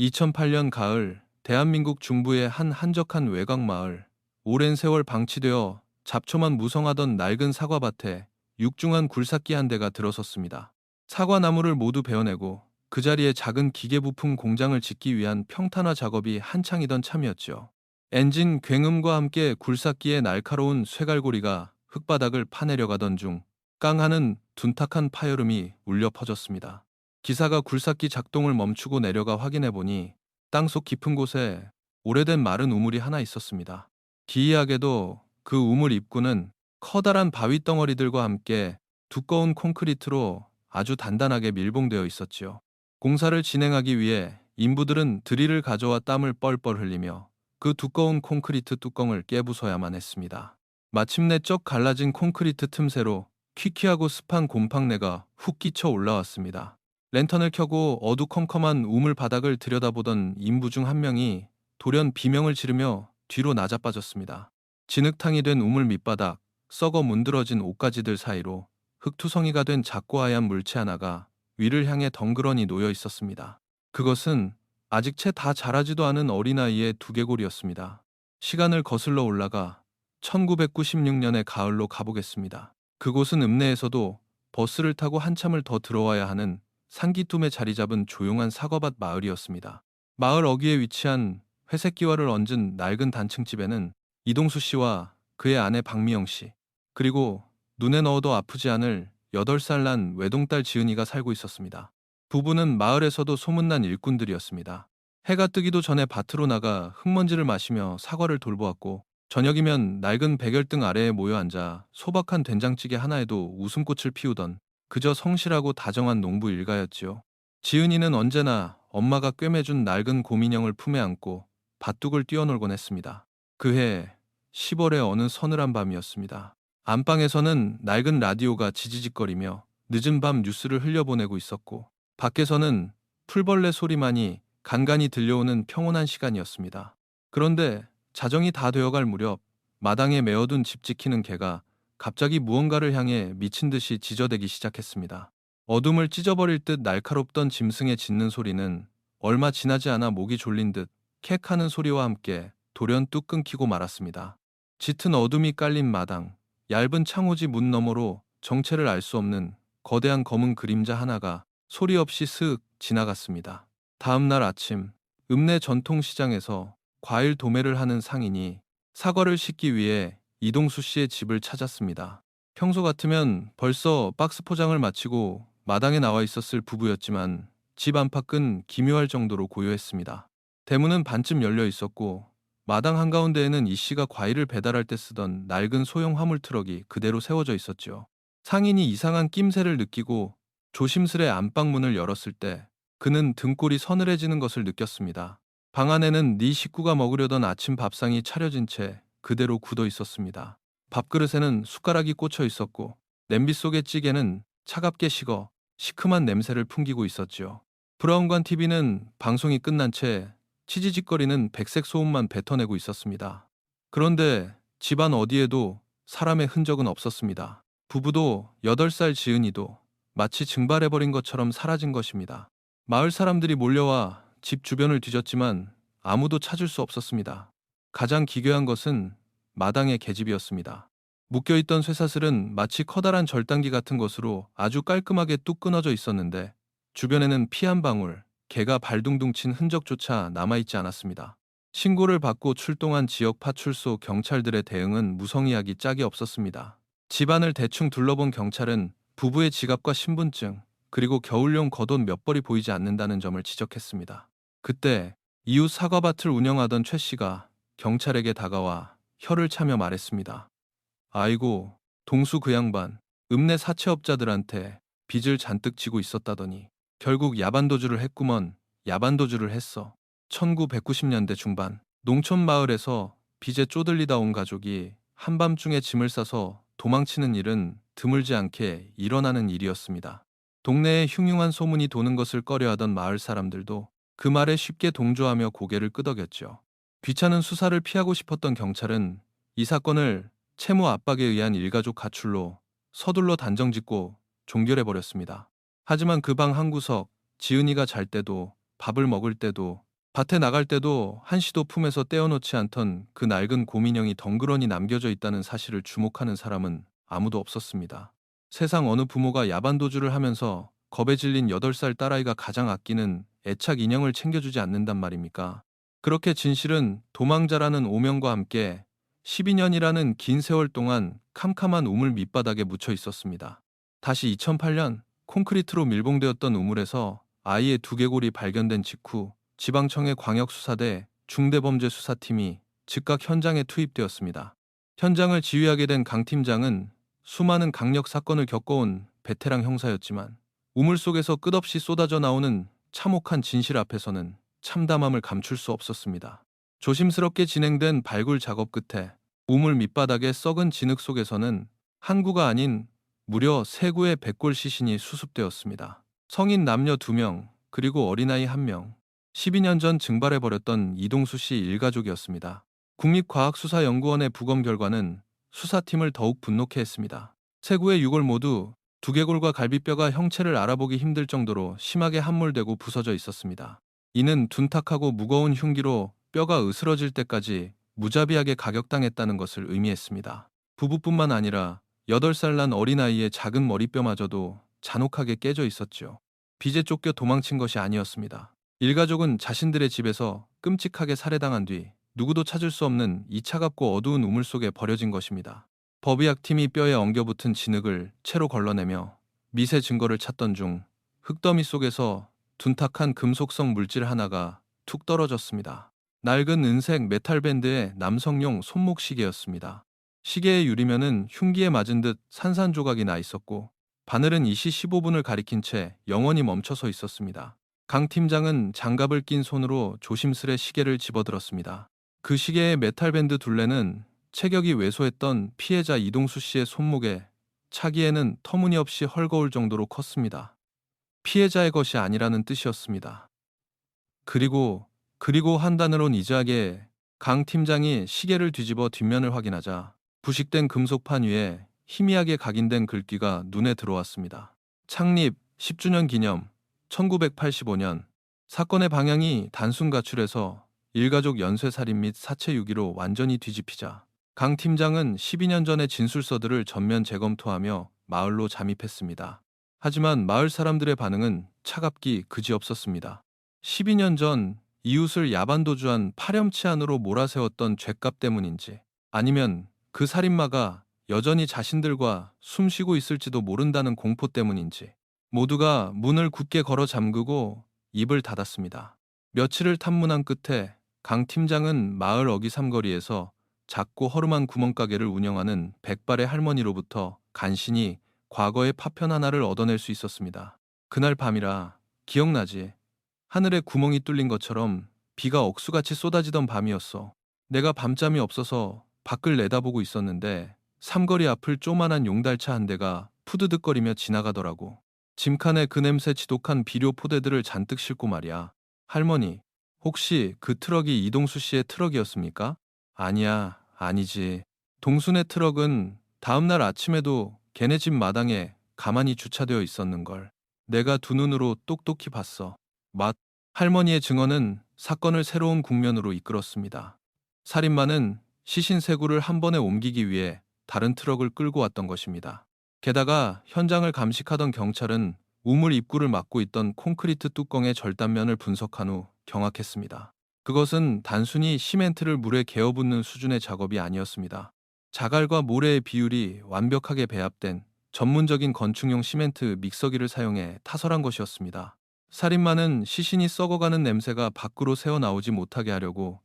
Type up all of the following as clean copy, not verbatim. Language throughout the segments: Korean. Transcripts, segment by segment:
2008년 가을, 대한민국 중부의 한 한적한 외곽 마을. 오랜 세월 방치되어 잡초만 무성하던 낡은 사과밭에 육중한 굴삭기 한 대가 들어섰습니다. 사과나무를 모두 베어내고 그 자리에 작은 기계 부품 공장을 짓기 위한 평탄화 작업이 한창이던 참이었죠. 엔진 굉음과 함께 굴삭기의 날카로운 쇠갈고리가 흙바닥을 파내려가던 중 깡하는 둔탁한 파열음이 울려 퍼졌습니다. 기사가 굴삭기 작동을 멈추고 내려가 확인해 보니 땅속 깊은 곳에 오래된 마른 우물이 하나 있었습니다. 기이하게도 그 우물 입구는 커다란 바위 덩어리들과 함께 두꺼운 콘크리트로 아주 단단하게 밀봉되어 있었지요. 공사를 진행하기 위해 인부들은 드릴을 가져와 땀을 뻘뻘 흘리며 그 두꺼운 콘크리트 뚜껑을 깨부숴야만 했습니다. 마침내 쩍 갈라진 콘크리트 틈새로 퀴퀴하고 습한 곰팡내가 훅 끼쳐 올라왔습니다. 랜턴을 켜고 어두컴컴한 우물 바닥을 들여다보던 인부 중 한 명이 돌연 비명을 지르며 뒤로 나자빠졌습니다. 진흙탕이 된 우물 밑바닥, 썩어 문드러진 옷가지들 사이로 흙투성이가 된 작고 하얀 물체 하나가 위를 향해 덩그러니 놓여 있었습니다. 그것은 아직 채 다 자라지도 않은 어린아이의 두개골이었습니다. 시간을 거슬러 올라가 1996년의 가을로 가보겠습니다. 그곳은 읍내에서도 버스를 타고 한참을 더 들어와야 하는 산기욠에 자리 잡은 조용한 사과밭 마을이었습니다. 마을 어귀에 위치한 회색기와를 얹은 낡은 단층집에는 이동수 씨와 그의 아내 박미영 씨, 그리고 눈에 넣어도 아프지 않을 8살 난 외동딸 지은이가 살고 있었습니다. 부부는 마을에서도 소문난 일꾼들이었습니다. 해가 뜨기도 전에 밭으로 나가 흙먼지를 마시며 사과를 돌보았고, 저녁이면 낡은 백열등 아래에 모여 앉아 소박한 된장찌개 하나에도 웃음꽃을 피우던 그저 성실하고 다정한 농부 일가였지요. 지은이는 언제나 엄마가 꿰매준 낡은 곰인형을 품에 안고 밭둑을 뛰어놀곤 했습니다. 그해 10월의 어느 서늘한 밤이었습니다. 안방에서는 낡은 라디오가 지지직거리며 늦은 밤 뉴스를 흘려보내고 있었고, 밖에서는 풀벌레 소리만이 간간히 들려오는 평온한 시간이었습니다. 그런데 자정이 다 되어갈 무렵 마당에 메어둔 집 지키는 개가 갑자기 무언가를 향해 미친 듯이 지저대기 시작했습니다. 어둠을 찢어버릴 듯 날카롭던 짐승의 짖는 소리는 얼마 지나지 않아 목이 졸린 듯 캑 하는 소리와 함께 돌연 뚝 끊기고 말았습니다. 짙은 어둠이 깔린 마당, 얇은 창호지 문 너머로 정체를 알 수 없는 거대한 검은 그림자 하나가 소리 없이 슥 지나갔습니다. 다음 날 아침, 읍내 전통시장에서 과일 도매를 하는 상인이 사과를 싣기 위해 이동수 씨의 집을 찾았습니다. 평소 같으면 벌써 박스 포장을 마치고 마당에 나와 있었을 부부였지만 집 안팎은 기묘할 정도로 고요했습니다. 대문은 반쯤 열려 있었고 마당 한가운데에는 이 씨가 과일을 배달할 때 쓰던 낡은 소형 화물 트럭이 그대로 세워져 있었죠. 상인이 이상한 낌새를 느끼고 조심스레 안방문을 열었을 때 그는 등골이 서늘해지는 것을 느꼈습니다. 방 안에는 네 식구가 먹으려던 아침 밥상이 차려진 채 그대로 굳어 있었습니다. 밥그릇에는 숟가락이 꽂혀 있었고 냄비 속의 찌개는 차갑게 식어 시큼한 냄새를 풍기고 있었지요. 브라운관 TV는 방송이 끝난 채 치지직거리는 백색 소음만 뱉어내고 있었습니다. 그런데 집안 어디에도 사람의 흔적은 없었습니다. 부부도 8살 지은이도 마치 증발해버린 것처럼 사라진 것입니다. 마을 사람들이 몰려와 집 주변을 뒤졌지만 아무도 찾을 수 없었습니다. 가장 기괴한 것은 마당의 계집이었습니다. 묶여있던 쇠사슬은 마치 커다란 절단기 같은 것으로 아주 깔끔하게 뚝 끊어져 있었는데 주변에는 피 한 방울, 개가 발둥둥 친 흔적조차 남아있지 않았습니다. 신고를 받고 출동한 지역 파출소 경찰들의 대응은 무성의하기 짝이 없었습니다. 집안을 대충 둘러본 경찰은 부부의 지갑과 신분증, 그리고 겨울용 겉옷 몇 벌이 보이지 않는다는 점을 지적했습니다. 그때 이웃 사과밭을 운영하던 최 씨가 경찰에게 다가와 혀를 차며 말했습니다. 아이고, 동수 그 양반, 읍내 사채업자들한테 빚을 잔뜩 지고 있었다더니 결국 야반도주를 했구먼. 야반도주를 했어. 1990년대 중반, 농촌 마을에서 빚에 쪼들리다 온 가족이 한밤중에 짐을 싸서 도망치는 일은 드물지 않게 일어나는 일이었습니다. 동네에 흉흉한 소문이 도는 것을 꺼려하던 마을 사람들도 그 말에 쉽게 동조하며 고개를 끄덕였죠. 귀찮은 수사를 피하고 싶었던 경찰은 이 사건을 채무 압박에 의한 일가족 가출로 서둘러 단정짓고 종결해버렸습니다. 하지만 그 방 한구석, 지은이가 잘 때도 밥을 먹을 때도 밭에 나갈 때도 한시도 품에서 떼어놓지 않던 그 낡은 곰인형이 덩그러니 남겨져 있다는 사실을 주목하는 사람은 아무도 없었습니다. 세상 어느 부모가 야반도주를 하면서 겁에 질린 8살 딸아이가 가장 아끼는 애착 인형을 챙겨주지 않는단 말입니까? 그렇게 진실은 도망자라는 오명과 함께 12년이라는 긴 세월 동안 캄캄한 우물 밑바닥에 묻혀 있었습니다. 다시 2008년 콘크리트로 밀봉되었던 우물에서 아이의 두개골이 발견된 직후 지방청의 광역수사대 중대범죄수사팀이 즉각 현장에 투입되었습니다. 현장을 지휘하게 된 강 팀장은 수많은 강력 사건을 겪어온 베테랑 형사였지만 우물 속에서 끝없이 쏟아져 나오는 참혹한 진실 앞에서는 참담함을 감출 수 없었습니다. 조심스럽게 진행된 발굴 작업 끝에 우물 밑바닥의 썩은 진흙 속에서는 한 구가 아닌 무려 3구의 백골 시신이 수습되었습니다. 성인 남녀 2명, 그리고 어린아이 1명. 12년 전 증발해버렸던 이동수 씨 일가족이었습니다. 국립과학수사연구원의 부검 결과는 수사팀을 더욱 분노케 했습니다. 3구의 유골 모두 두개골과 갈비뼈가 형체를 알아보기 힘들 정도로 심하게 함몰되고 부서져 있었습니다. 이는 둔탁하고 무거운 흉기로 뼈가 으스러질 때까지 무자비하게 가격당했다는 것을 의미했습니다. 부부뿐만 아니라 8살 난 어린아이의 작은 머리뼈마저도 잔혹하게 깨져 있었죠. 빚에 쫓겨 도망친 것이 아니었습니다. 일가족은 자신들의 집에서 끔찍하게 살해당한 뒤 누구도 찾을 수 없는 이 차갑고 어두운 우물 속에 버려진 것입니다. 법의학팀이 뼈에 엉겨붙은 진흙을 채로 걸러내며 미세 증거를 찾던 중 흙더미 속에서 둔탁한 금속성 물질 하나가 툭 떨어졌습니다. 낡은 은색 메탈 밴드의 남성용 손목 시계였습니다. 시계의 유리면은 흉기에 맞은 듯 산산조각이 나 있었고 바늘은 이시 15분을 가리킨 채 영원히 멈춰서 있었습니다. 강 팀장은 장갑을 낀 손으로 조심스레 시계를 집어들었습니다. 그 시계의 메탈 밴드 둘레는 체격이 왜소했던 피해자 이동수 씨의 손목에 차기에는 터무니없이 헐거울 정도로 컸습니다. 피해자의 것이 아니라는 뜻이었습니다. 그리고 한 단어로 니즈하게 강 팀장이 시계를 뒤집어 뒷면을 확인하자 부식된 금속판 위에 희미하게 각인된 글귀가 눈에 들어왔습니다. 창립 10주년 기념 1985년. 사건의 방향이 단순 가출에서 일가족 연쇄살인 및 사체 유기로 완전히 뒤집히자 강 팀장은 12년 전의 진술서들을 전면 재검토하며 마을로 잠입했습니다. 하지만 마을 사람들의 반응은 차갑기 그지없었습니다. 12년 전 이웃을 야반도주한 파렴치 안으로 몰아세웠던 죄값 때문인지 아니면 그 살인마가 여전히 자신들과 숨쉬고 있을지도 모른다는 공포 때문인지 모두가 문을 굳게 걸어 잠그고 입을 닫았습니다. 며칠을 탐문한 끝에 강 팀장은 마을 어귀 삼거리에서 작고 허름한 구멍가게를 운영하는 백발의 할머니로부터 간신히 과거의 파편 하나를 얻어낼 수 있었습니다. 그날 밤이라 기억나지? 하늘에 구멍이 뚫린 것처럼 비가 억수같이 쏟아지던 밤이었어. 내가 밤잠이 없어서 밖을 내다보고 있었는데 삼거리 앞을 쪼만한 용달차 한 대가 푸드득거리며 지나가더라고. 짐칸에 그 냄새 지독한 비료 포대들을 잔뜩 싣고 말이야. 할머니, 혹시 그 트럭이 이동수 씨의 트럭이었습니까? 아니야, 아니지. 동순의 트럭은 다음날 아침에도 걔네 집 마당에 가만히 주차되어 있었는걸. 내가 두 눈으로 똑똑히 봤어. 할머니의 증언은 사건을 새로운 국면으로 이끌었습니다. 살인마는 시신 세 구를 한 번에 옮기기 위해 다른 트럭을 끌고 왔던 것입니다. 게다가 현장을 감식하던 경찰은 우물 입구를 막고 있던 콘크리트 뚜껑의 절단면을 분석한 후 경악했습니다. 그것은 단순히 시멘트를 물에 개어붓는 수준의 작업이 아니었습니다. 자갈과 모래의 비율이 완벽하게 배합된 전문적인 건축용 시멘트 믹서기를 사용해 타설한 것이었습니다. 살인마는 시신이 썩어가는 냄새가 밖으로 새어나오지 못하게 하려고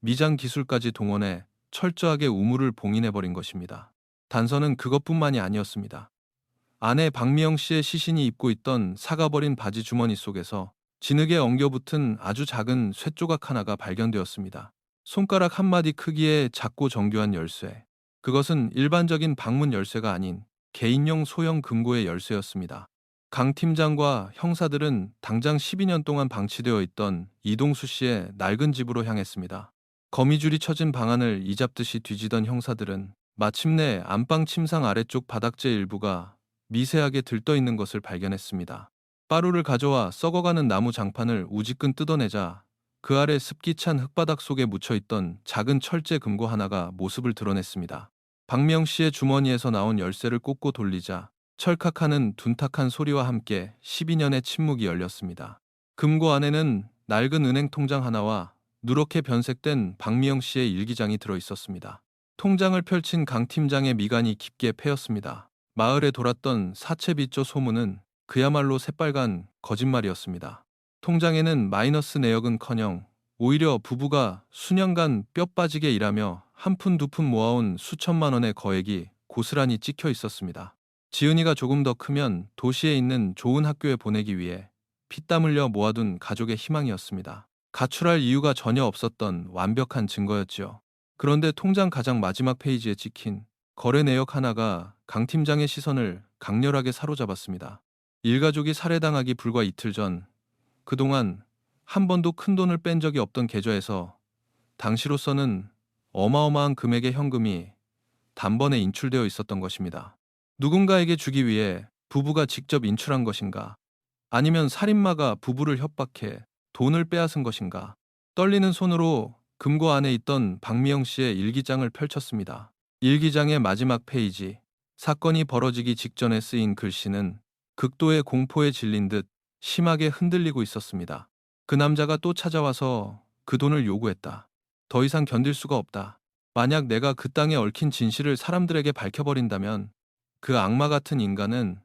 미장 기술까지 동원해 철저하게 우물을 봉인해버린 것입니다. 단서는 그것뿐만이 아니었습니다. 아내 박미영 씨의 시신이 입고 있던 사가버린 바지 주머니 속에서 진흙에 엉겨붙은 아주 작은 쇠조각 하나가 발견되었습니다. 손가락 한마디 크기의 작고 정교한 열쇠. 그것은 일반적인 방문 열쇠가 아닌 개인용 소형 금고의 열쇠였습니다. 강 팀장과 형사들은 당장 12년 동안 방치되어 있던 이동수 씨의 낡은 집으로 향했습니다. 거미줄이 쳐진 방안을 이잡듯이 뒤지던 형사들은 마침내 안방 침상 아래쪽 바닥재 일부가 미세하게 들떠있는 것을 발견했습니다. 빠루를 가져와 썩어가는 나무 장판을 우지끈 뜯어내자 그 아래 습기 찬 흙바닥 속에 묻혀있던 작은 철제 금고 하나가 모습을 드러냈습니다. 박미영 씨의 주머니에서 나온 열쇠를 꽂고 돌리자 철컥하는 둔탁한 소리와 함께 12년의 침묵이 열렸습니다. 금고 안에는 낡은 은행 통장 하나와 누렇게 변색된 박미영 씨의 일기장이 들어 있었습니다. 통장을 펼친 강 팀장의 미간이 깊게 패였습니다. 마을에 돌았던 사채빚조 소문은 그야말로 새빨간 거짓말이었습니다. 통장에는 마이너스 내역은커녕 오히려 부부가 수년간 뼈 빠지게 일하며 한 푼 두 푼 모아온 수천만 원의 거액이 고스란히 찍혀 있었습니다. 지은이가 조금 더 크면 도시에 있는 좋은 학교에 보내기 위해 피땀 흘려 모아둔 가족의 희망이었습니다. 가출할 이유가 전혀 없었던 완벽한 증거였지요. 그런데 통장 가장 마지막 페이지에 찍힌 거래 내역 하나가 강 팀장의 시선을 강렬하게 사로잡았습니다. 일가족이 살해당하기 불과 이틀 전, 그동안 한 번도 큰 돈을 뺀 적이 없던 계좌에서 당시로서는 어마어마한 금액의 현금이 단번에 인출되어 있었던 것입니다. 누군가에게 주기 위해 부부가 직접 인출한 것인가? 아니면 살인마가 부부를 협박해 돈을 빼앗은 것인가? 떨리는 손으로 금고 안에 있던 박미영 씨의 일기장을 펼쳤습니다. 일기장의 마지막 페이지, 사건이 벌어지기 직전에 쓰인 글씨는 극도의 공포에 질린 듯 심하게 흔들리고 있었습니다. 그 남자가 또 찾아와서 그 돈을 요구했다. 더 이상 견딜 수가 없다. 만약 내가 그 땅에 얽힌 진실을 사람들에게 밝혀버린다면 그 악마 같은 인간은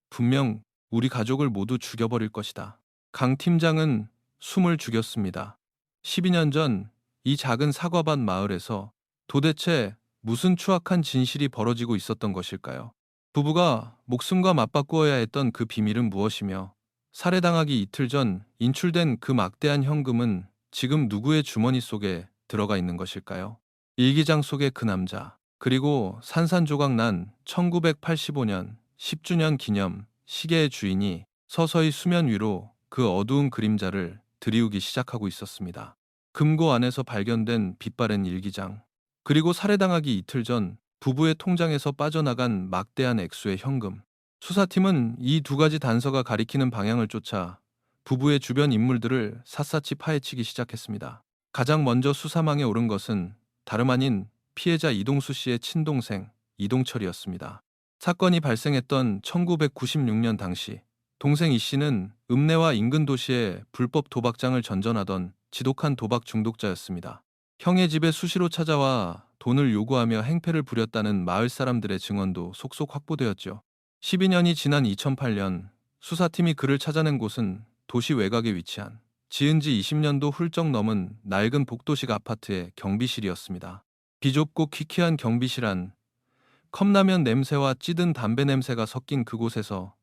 분명 우리 가족을 모두 죽여버릴 것이다. 강 팀장은 숨을 죽였습니다. 12년 전 이 작은 사과밭 마을에서 도대체 무슨 추악한 진실이 벌어지고 있었던 것일까요? 부부가 목숨과 맞바꾸어야 했던 그 비밀은 무엇이며 살해당하기 이틀 전 인출된 그 막대한 현금은 지금 누구의 주머니 속에 들어가 있는 것일까요? 일기장 속의 그 남자, 그리고 산산조각 난 1985년 10주년 기념 시계의 주인이 서서히 수면 위로 그 어두운 그림자를 들이우기 시작하고 있었습니다. 금고 안에서 발견된 빛바랜 일기장, 그리고 살해당하기 이틀 전 부부의 통장에서 빠져나간 막대한 액수의 현금. 수사팀은 이 두 가지 단서가 가리키는 방향을 쫓아 부부의 주변 인물들을 샅샅이 파헤치기 시작했습니다. 가장 먼저 수사망에 오른 것은 다름 아닌 피해자 이동수 씨의 친동생 이동철이었습니다. 사건이 발생했던 1996년 당시 동생 이 씨는 읍내와 인근 도시에 불법 도박장을 전전하던 지독한 도박 중독자였습니다. 형의 집에 수시로 찾아와 돈을 요구하며 행패를 부렸다는 마을 사람들의 증언도 속속 확보되었죠. 12년이 지난 2008년 수사팀이 그를 찾아낸 곳은 도시 외곽에 위치한 지은 지 20년도 훌쩍 넘은 낡은 복도식 아파트의 경비실이었습니다. 비좁고 퀴퀴한 경비실 안, 컵라면 냄새와 찌든 담배 냄새가 섞인 그곳에서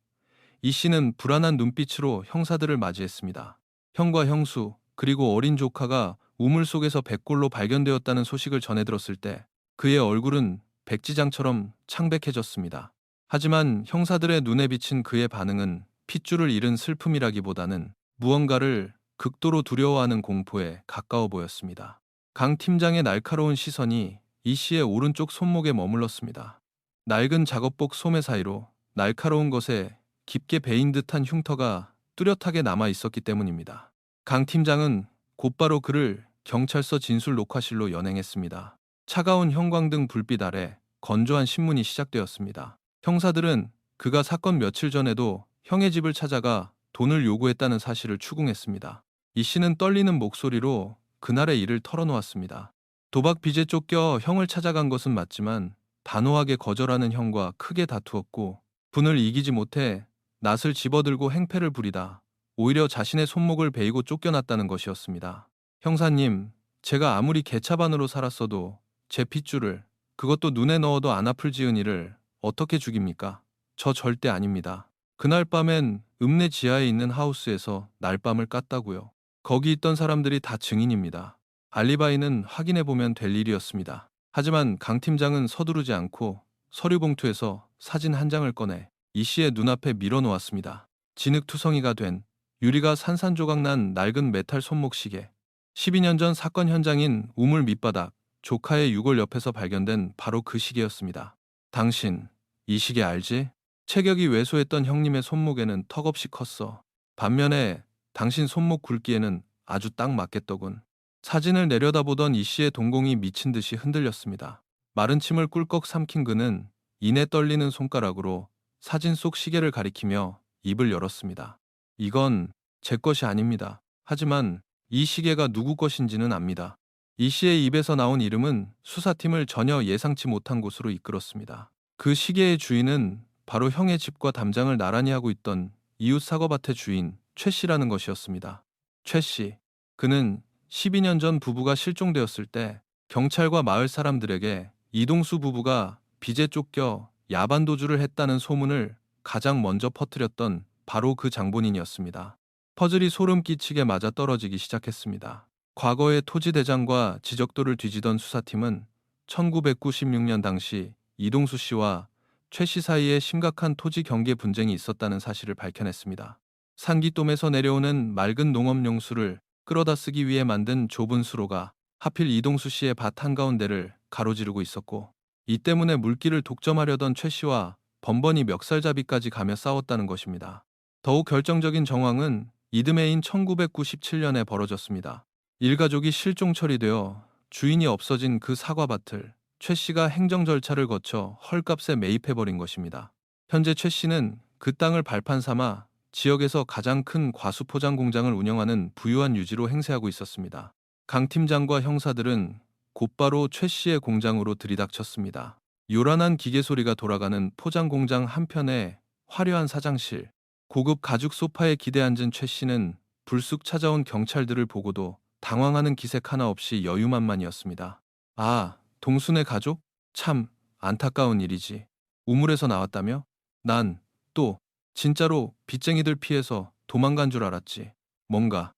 이 씨는 불안한 눈빛으로 형사들을 맞이했습니다. 형과 형수, 그리고 어린 조카가 우물 속에서 백골로 발견되었다는 소식을 전해 들었을 때 그의 얼굴은 백지장처럼 창백해졌습니다. 하지만 형사들의 눈에 비친 그의 반응은 핏줄을 잃은 슬픔이라기보다는 무언가를 극도로 두려워하는 공포에 가까워 보였습니다. 강 팀장의 날카로운 시선이 이 씨의 오른쪽 손목에 머물렀습니다. 낡은 작업복 소매 사이로 날카로운 것에 깊게 베인 듯한 흉터가 뚜렷하게 남아 있었기 때문입니다. 강 팀장은 곧바로 그를 경찰서 진술 녹화실로 연행했습니다. 차가운 형광등 불빛 아래 건조한 신문이 시작되었습니다. 형사들은 그가 사건 며칠 전에도 형의 집을 찾아가 돈을 요구했다는 사실을 추궁했습니다. 이 씨는 떨리는 목소리로 그날의 일을 털어놓았습니다. 도박 빚에 쫓겨 형을 찾아간 것은 맞지만 단호하게 거절하는 형과 크게 다투었고 분을 이기지 못해 낫을 집어들고 행패를 부리다 오히려 자신의 손목을 베이고 쫓겨났다는 것이었습니다. 형사님, 제가 아무리 개차반으로 살았어도 제 핏줄을, 그것도 눈에 넣어도 안 아플 지은이를 어떻게 죽입니까? 저 절대 아닙니다. 그날 밤엔 읍내 지하에 있는 하우스에서 날밤을 깠다고요. 거기 있던 사람들이 다 증인입니다. 알리바이는 확인해보면 될 일이었습니다. 하지만 강 팀장은 서두르지 않고 서류 봉투에서 사진 한 장을 꺼내 이 씨의 눈앞에 밀어놓았습니다. 진흙투성이가 된 유리가 산산조각 난 낡은 메탈 손목시계. 12년 전 사건 현장인 우물 밑바닥, 조카의 유골 옆에서 발견된 바로 그 시계였습니다. 당신, 이 시계 알지? 체격이 왜소했던 형님의 손목에는 턱없이 컸어. 반면에 당신 손목 굵기에는 아주 딱 맞겠더군. 사진을 내려다보던 이 씨의 동공이 미친 듯이 흔들렸습니다. 마른 침을 꿀꺽 삼킨 그는 이내 떨리는 손가락으로 사진 속 시계를 가리키며 입을 열었습니다. 이건 제 것이 아닙니다. 하지만 이 시계가 누구 것인지는 압니다. 이 씨의 입에서 나온 이름은 수사팀을 전혀 예상치 못한 곳으로 이끌었습니다. 그 시계의 주인은 바로 형의 집과 담장을 나란히 하고 있던 이웃 사과밭의 주인 최 씨라는 것이었습니다. 최 씨. 그는 12년 전 부부가 실종되었을 때 경찰과 마을 사람들에게 이동수 부부가 빚에 쫓겨 야반 도주를 했다는 소문을 가장 먼저 퍼뜨렸던 바로 그 장본인이었습니다. 퍼즐이 소름 끼치게 맞아 떨어지기 시작했습니다. 과거의 토지 대장과 지적도를 뒤지던 수사팀은 1996년 당시 이동수 씨와 최 씨 사이에 심각한 토지 경계 분쟁이 있었다는 사실을 밝혀냈습니다. 산기쏨에서 내려오는 맑은 농업용수를 끌어다 쓰기 위해 만든 좁은 수로가 하필 이동수 씨의 밭 한가운데를 가로지르고 있었고, 이 때문에 물길을 독점하려던 최 씨와 번번이 멱살잡이까지 가며 싸웠다는 것입니다. 더욱 결정적인 정황은 이듬해인 1997년에 벌어졌습니다. 일가족이 실종 처리되어 주인이 없어진 그 사과밭을 최 씨가 행정 절차를 거쳐 헐값에 매입해버린 것입니다. 현재 최 씨는 그 땅을 발판 삼아 지역에서 가장 큰 과수 포장 공장을 운영하는 부유한 유지로 행세하고 있었습니다. 강 팀장과 형사들은 곧바로 최 씨의 공장으로 들이닥쳤습니다. 요란한 기계 소리가 돌아가는 포장 공장 한편에 화려한 사장실, 고급 가죽 소파에 기대 앉은 최 씨는 불쑥 찾아온 경찰들을 보고도 당황하는 기색 하나 없이 여유만만이었습니다. 아, 동순의 가족? 참 안타까운 일이지. 우물에서 나왔다며? 난 또 진짜로 빚쟁이들 피해서 도망간 줄 알았지. 뭔가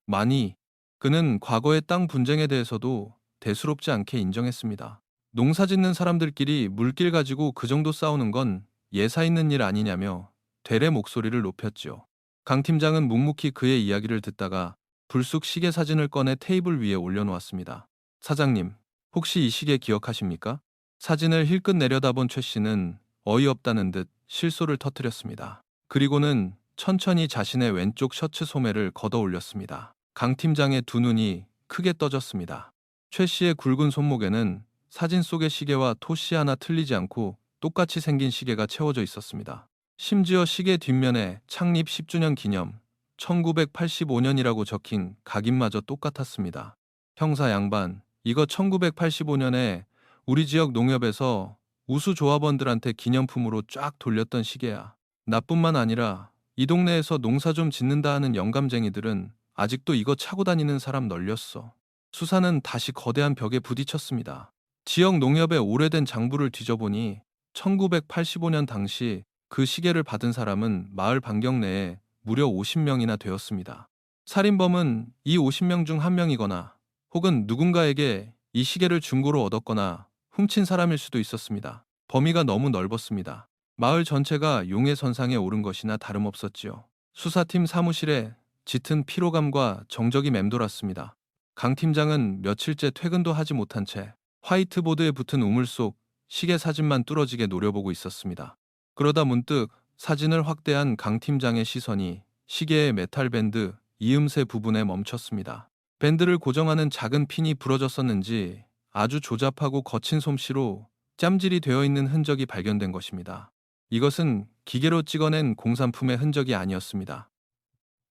많이. 그는 과거의 땅 분쟁에 대해서도 대수롭지 않게 인정했습니다. 농사 짓는 사람들끼리 물길 가지고 그 정도 싸우는 건 예사 있는 일 아니냐며 되레 목소리를 높였지요. 강 팀장은 묵묵히 그의 이야기를 듣다가 불쑥 시계 사진을 꺼내 테이블 위에 올려놓았습니다. 사장님, 혹시 이 시계 기억하십니까? 사진을 힐끗 내려다본 최 씨는 어이없다는 듯 실소를 터뜨렸습니다. 그리고는 천천히 자신의 왼쪽 셔츠 소매를 걷어 올렸습니다. 강 팀장의 두 눈이 크게 떠졌습니다. 최 씨의 굵은 손목에는 사진 속의 시계와 토시 하나 틀리지 않고 똑같이 생긴 시계가 채워져 있었습니다. 심지어 시계 뒷면에 창립 10주년 기념 1985년이라고 적힌 각인마저 똑같았습니다. 형사 양반, 이거 1985년에 우리 지역 농협에서 우수 조합원들한테 기념품으로 쫙 돌렸던 시계야. 나뿐만 아니라 이 동네에서 농사 좀 짓는다 하는 영감쟁이들은 아직도 이거 차고 다니는 사람 널렸어. 수사는 다시 거대한 벽에 부딪혔습니다. 지역 농협의 오래된 장부를 뒤져보니 1985년 당시 그 시계를 받은 사람은 마을 반경 내에 무려 50명이나 되었습니다. 살인범은 이 50명 중 한 명이거나 혹은 누군가에게 이 시계를 중고로 얻었거나 훔친 사람일 수도 있었습니다. 범위가 너무 넓었습니다. 마을 전체가 용의 선상에 오른 것이나 다름없었지요. 수사팀 사무실에 짙은 피로감과 정적이 맴돌았습니다. 강 팀장은 며칠째 퇴근도 하지 못한 채 화이트보드에 붙은 우물 속 시계 사진만 뚫어지게 노려보고 있었습니다. 그러다 문득 사진을 확대한 강 팀장의 시선이 시계의 메탈 밴드 이음새 부분에 멈췄습니다. 밴드를 고정하는 작은 핀이 부러졌었는지 아주 조잡하고 거친 솜씨로 짬질이 되어 있는 흔적이 발견된 것입니다. 이것은 기계로 찍어낸 공산품의 흔적이 아니었습니다.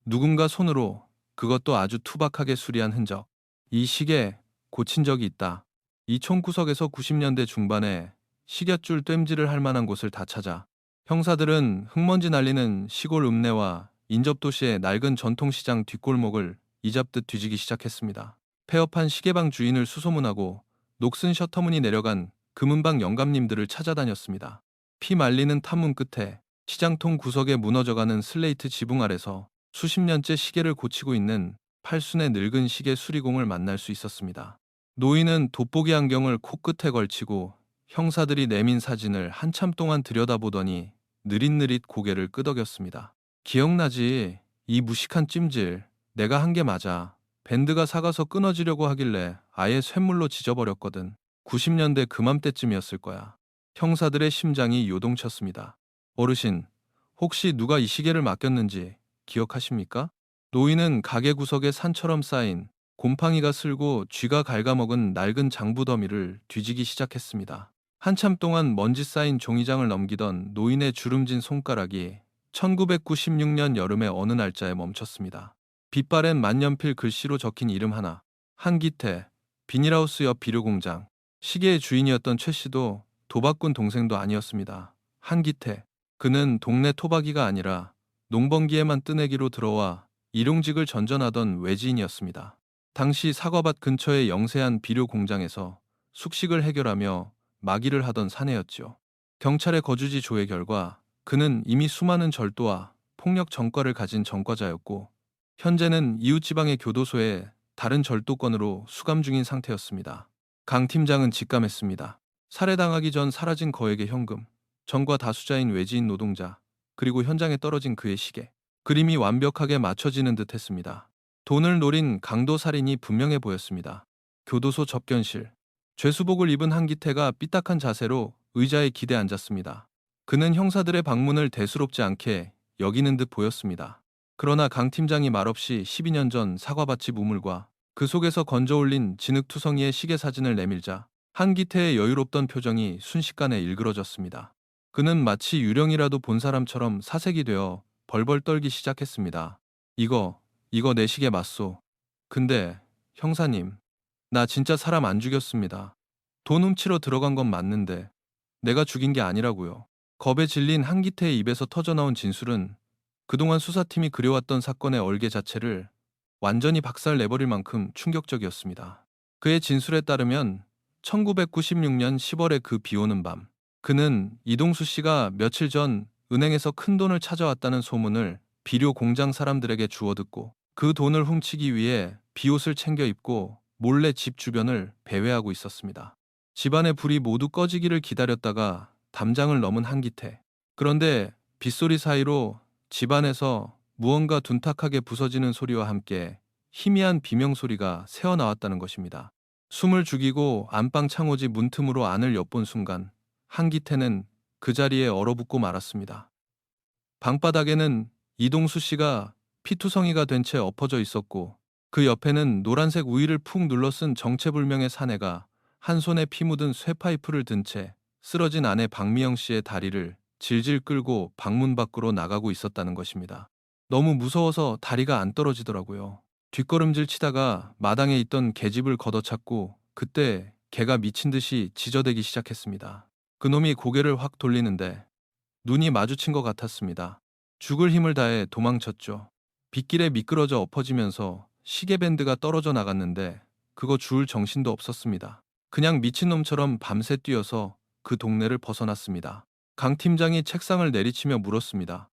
누군가 손으로, 그것도 아주 투박하게 수리한 흔적. 이 시계 고친 적이 있다. 이 총구석에서 90년대 중반에 식약줄 뗀질을 할 만한 곳을 다 찾아 형사들은 흙먼지 날리는 시골 읍내와 인접도시의 낡은 전통시장 뒷골목을 이잡듯 뒤지기 시작했습니다. 폐업한 시계방 주인을 수소문하고 녹슨 셔터문이 내려간 금은방 영감님들을 찾아다녔습니다. 피 말리는 탐문 끝에 시장통 구석에 무너져가는 슬레이트 지붕 아래서 수십 년째 시계를 고치고 있는 팔순의 늙은 시계 수리공을 만날 수 있었습니다. 노인은 돋보기 안경을 코끝에 걸치고 형사들이 내민 사진을 한참 동안 들여다보더니 느릿느릿 고개를 끄덕였습니다. 기억나지? 이 무식한 찜질. 내가 한 게 맞아. 밴드가 사가서 끊어지려고 하길래 아예 쇳물로 지져버렸거든. 90년대 그맘때쯤이었을 거야. 형사들의 심장이 요동쳤습니다. 어르신, 혹시 누가 이 시계를 맡겼는지 기억하십니까? 노인은 가게 구석에 산처럼 쌓인 곰팡이가 슬고 쥐가 갉아먹은 낡은 장부 더미를 뒤지기 시작했습니다. 한참 동안 먼지 쌓인 종이장을 넘기던 노인의 주름진 손가락이 1996년 여름의 어느 날짜에 멈췄습니다. 빛바랜 만년필 글씨로 적힌 이름 하나. 한기태, 비닐하우스 옆 비료공장. 시계의 주인이었던 최 씨도 도박꾼 동생도 아니었습니다. 한기태. 그는 동네 토박이가 아니라 농번기에만 뜨내기로 들어와 일용직을 전전하던 외지인이었습니다. 당시 사과밭 근처의 영세한 비료 공장에서 숙식을 해결하며 마기를 하던 사내였죠. 경찰의 거주지 조회 결과 그는 이미 수많은 절도와 폭력 전과를 가진 전과자였고 현재는 이웃지방의 교도소에 다른 절도건으로 수감 중인 상태였습니다. 강 팀장은 직감했습니다. 살해당하기 전 사라진 거액의 현금, 전과 다수자인 외지인 노동자, 그리고 현장에 떨어진 그의 시계. 그림이 완벽하게 맞춰지는 듯 했습니다. 돈을 노린 강도 살인이 분명해 보였습니다. 교도소 접견실. 죄수복을 입은 한기태가 삐딱한 자세로 의자에 기대 앉았습니다. 그는 형사들의 방문을 대수롭지 않게 여기는 듯 보였습니다. 그러나 강 팀장이 말없이 12년 전 사과밭집 우물과 그 속에서 건져올린 진흙투성이의 시계 사진을 내밀자 한기태의 여유롭던 표정이 순식간에 일그러졌습니다. 그는 마치 유령이라도 본 사람처럼 사색이 되어 벌벌 떨기 시작했습니다. 이거 내 시계 맞소. 근데 형사님, 나 진짜 사람 안 죽였습니다. 돈 훔치러 들어간 건 맞는데 내가 죽인 게 아니라고요. 겁에 질린 한기태의 입에서 터져나온 진술은 그동안 수사팀이 그려왔던 사건의 얼개 자체를 완전히 박살내버릴 만큼 충격적이었습니다. 그의 진술에 따르면 1996년 10월의 그 비오는 밤, 그는 이동수 씨가 며칠 전 은행에서 큰 돈을 찾아왔다는 소문을 비료 공장 사람들에게 주워 듣고 그 돈을 훔치기 위해 비옷을 챙겨 입고 몰래 집 주변을 배회하고 있었습니다. 집안의 불이 모두 꺼지기를 기다렸다가 담장을 넘은 한기태. 그런데 빗소리 사이로 집안에서 무언가 둔탁하게 부서지는 소리와 함께 희미한 비명소리가 새어나왔다는 것입니다. 숨을 죽이고 안방 창호지 문틈으로 안을 엿본 순간 한기태는 그 자리에 얼어붙고 말았습니다. 방바닥에는 이동수 씨가 피투성이가 된 채 엎어져 있었고 그 옆에는 노란색 우위를 푹 눌러쓴 정체불명의 사내가 한 손에 피 묻은 쇠파이프를 든 채 쓰러진 아내 박미영 씨의 다리를 질질 끌고 방문 밖으로 나가고 있었다는 것입니다. 너무 무서워서 다리가 안 떨어지더라고요. 뒷걸음질 치다가 마당에 있던 계집을 걷어찼고 그때 개가 미친 듯이 지저대기 시작했습니다. 그놈이 고개를 확 돌리는데 눈이 마주친 것 같았습니다. 죽을 힘을 다해 도망쳤죠. 빗길에 미끄러져 엎어지면서 시계밴드가 떨어져 나갔는데 그거 주울 정신도 없었습니다. 그냥 미친놈처럼 밤새 뛰어서 그 동네를 벗어났습니다. 강 팀장이 책상을 내리치며 물었습니다.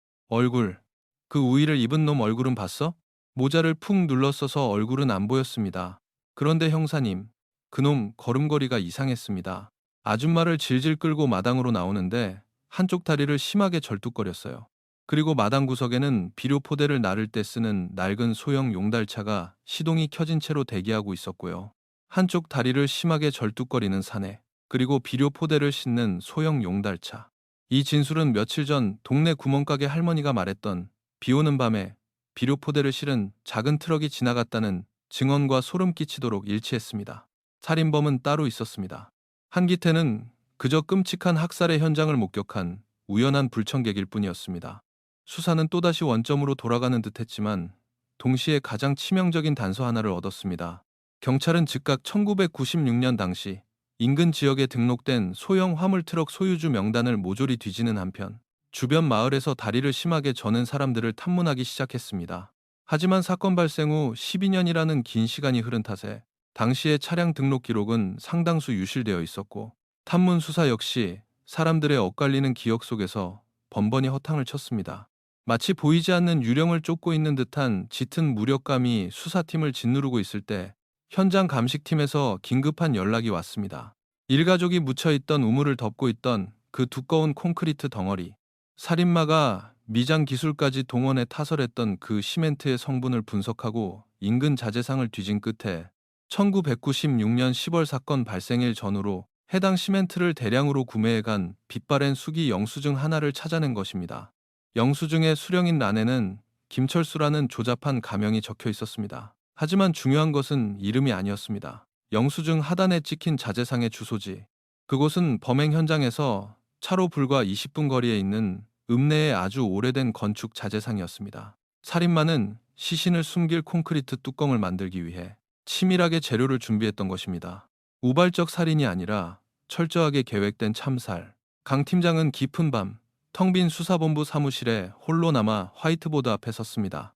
그 우의를 입은 놈 얼굴은 봤어? 모자를 푹 눌렀어서 얼굴은 안 보였습니다. 그런데 형사님, 그놈 걸음걸이가 이상했습니다. 아줌마를 질질 끌고 마당으로 나오는데 한쪽 다리를 심하게 절뚝거렸어요. 그리고 마당 구석에는 비료 포대를 나를 때 쓰는 낡은 소형 용달차가 시동이 켜진 채로 대기하고 있었고요. 한쪽 다리를 심하게 절뚝거리는 사내, 그리고 비료 포대를 싣는 소형 용달차. 이 진술은 며칠 전 동네 구멍가게 할머니가 말했던 비오는 밤에 비료 포대를 실은 작은 트럭이 지나갔다는 증언과 소름 끼치도록 일치했습니다. 살인범은 따로 있었습니다. 한기태는 그저 끔찍한 학살의 현장을 목격한 우연한 불청객일 뿐이었습니다. 수사는 또다시 원점으로 돌아가는 듯했지만 동시에 가장 치명적인 단서 하나를 얻었습니다. 경찰은 즉각 1996년 당시 인근 지역에 등록된 소형 화물트럭 소유주 명단을 모조리 뒤지는 한편 주변 마을에서 다리를 심하게 저는 사람들을 탐문하기 시작했습니다. 하지만 사건 발생 후 12년이라는 긴 시간이 흐른 탓에 당시의 차량 등록 기록은 상당수 유실되어 있었고 탐문 수사 역시 사람들의 엇갈리는 기억 속에서 번번이 허탕을 쳤습니다. 마치 보이지 않는 유령을 쫓고 있는 듯한 짙은 무력감이 수사팀을 짓누르고 있을 때 현장 감식팀에서 긴급한 연락이 왔습니다. 일가족이 묻혀있던 우물을 덮고 있던 그 두꺼운 콘크리트 덩어리. 살인마가 미장 기술까지 동원해 타설했던 그 시멘트의 성분을 분석하고 인근 자재상을 뒤진 끝에 1996년 10월 사건 발생일 전후로 해당 시멘트를 대량으로 구매해간 빛바랜 수기 영수증 하나를 찾아낸 것입니다. 영수증의 수령인 란에는 김철수라는 조잡한 가명이 적혀 있었습니다. 하지만 중요한 것은 이름이 아니었습니다. 영수증 하단에 찍힌 자재상의 주소지. 그곳은 범행 현장에서 차로 불과 20분 거리에 있는 읍내의 아주 오래된 건축 자재상이었습니다. 살인마는 시신을 숨길 콘크리트 뚜껑을 만들기 위해 치밀하게 재료를 준비했던 것입니다. 우발적 살인이 아니라 철저하게 계획된 참살. 강 팀장은 깊은 밤 텅 빈 수사본부 사무실에 홀로 남아 화이트보드 앞에 섰습니다.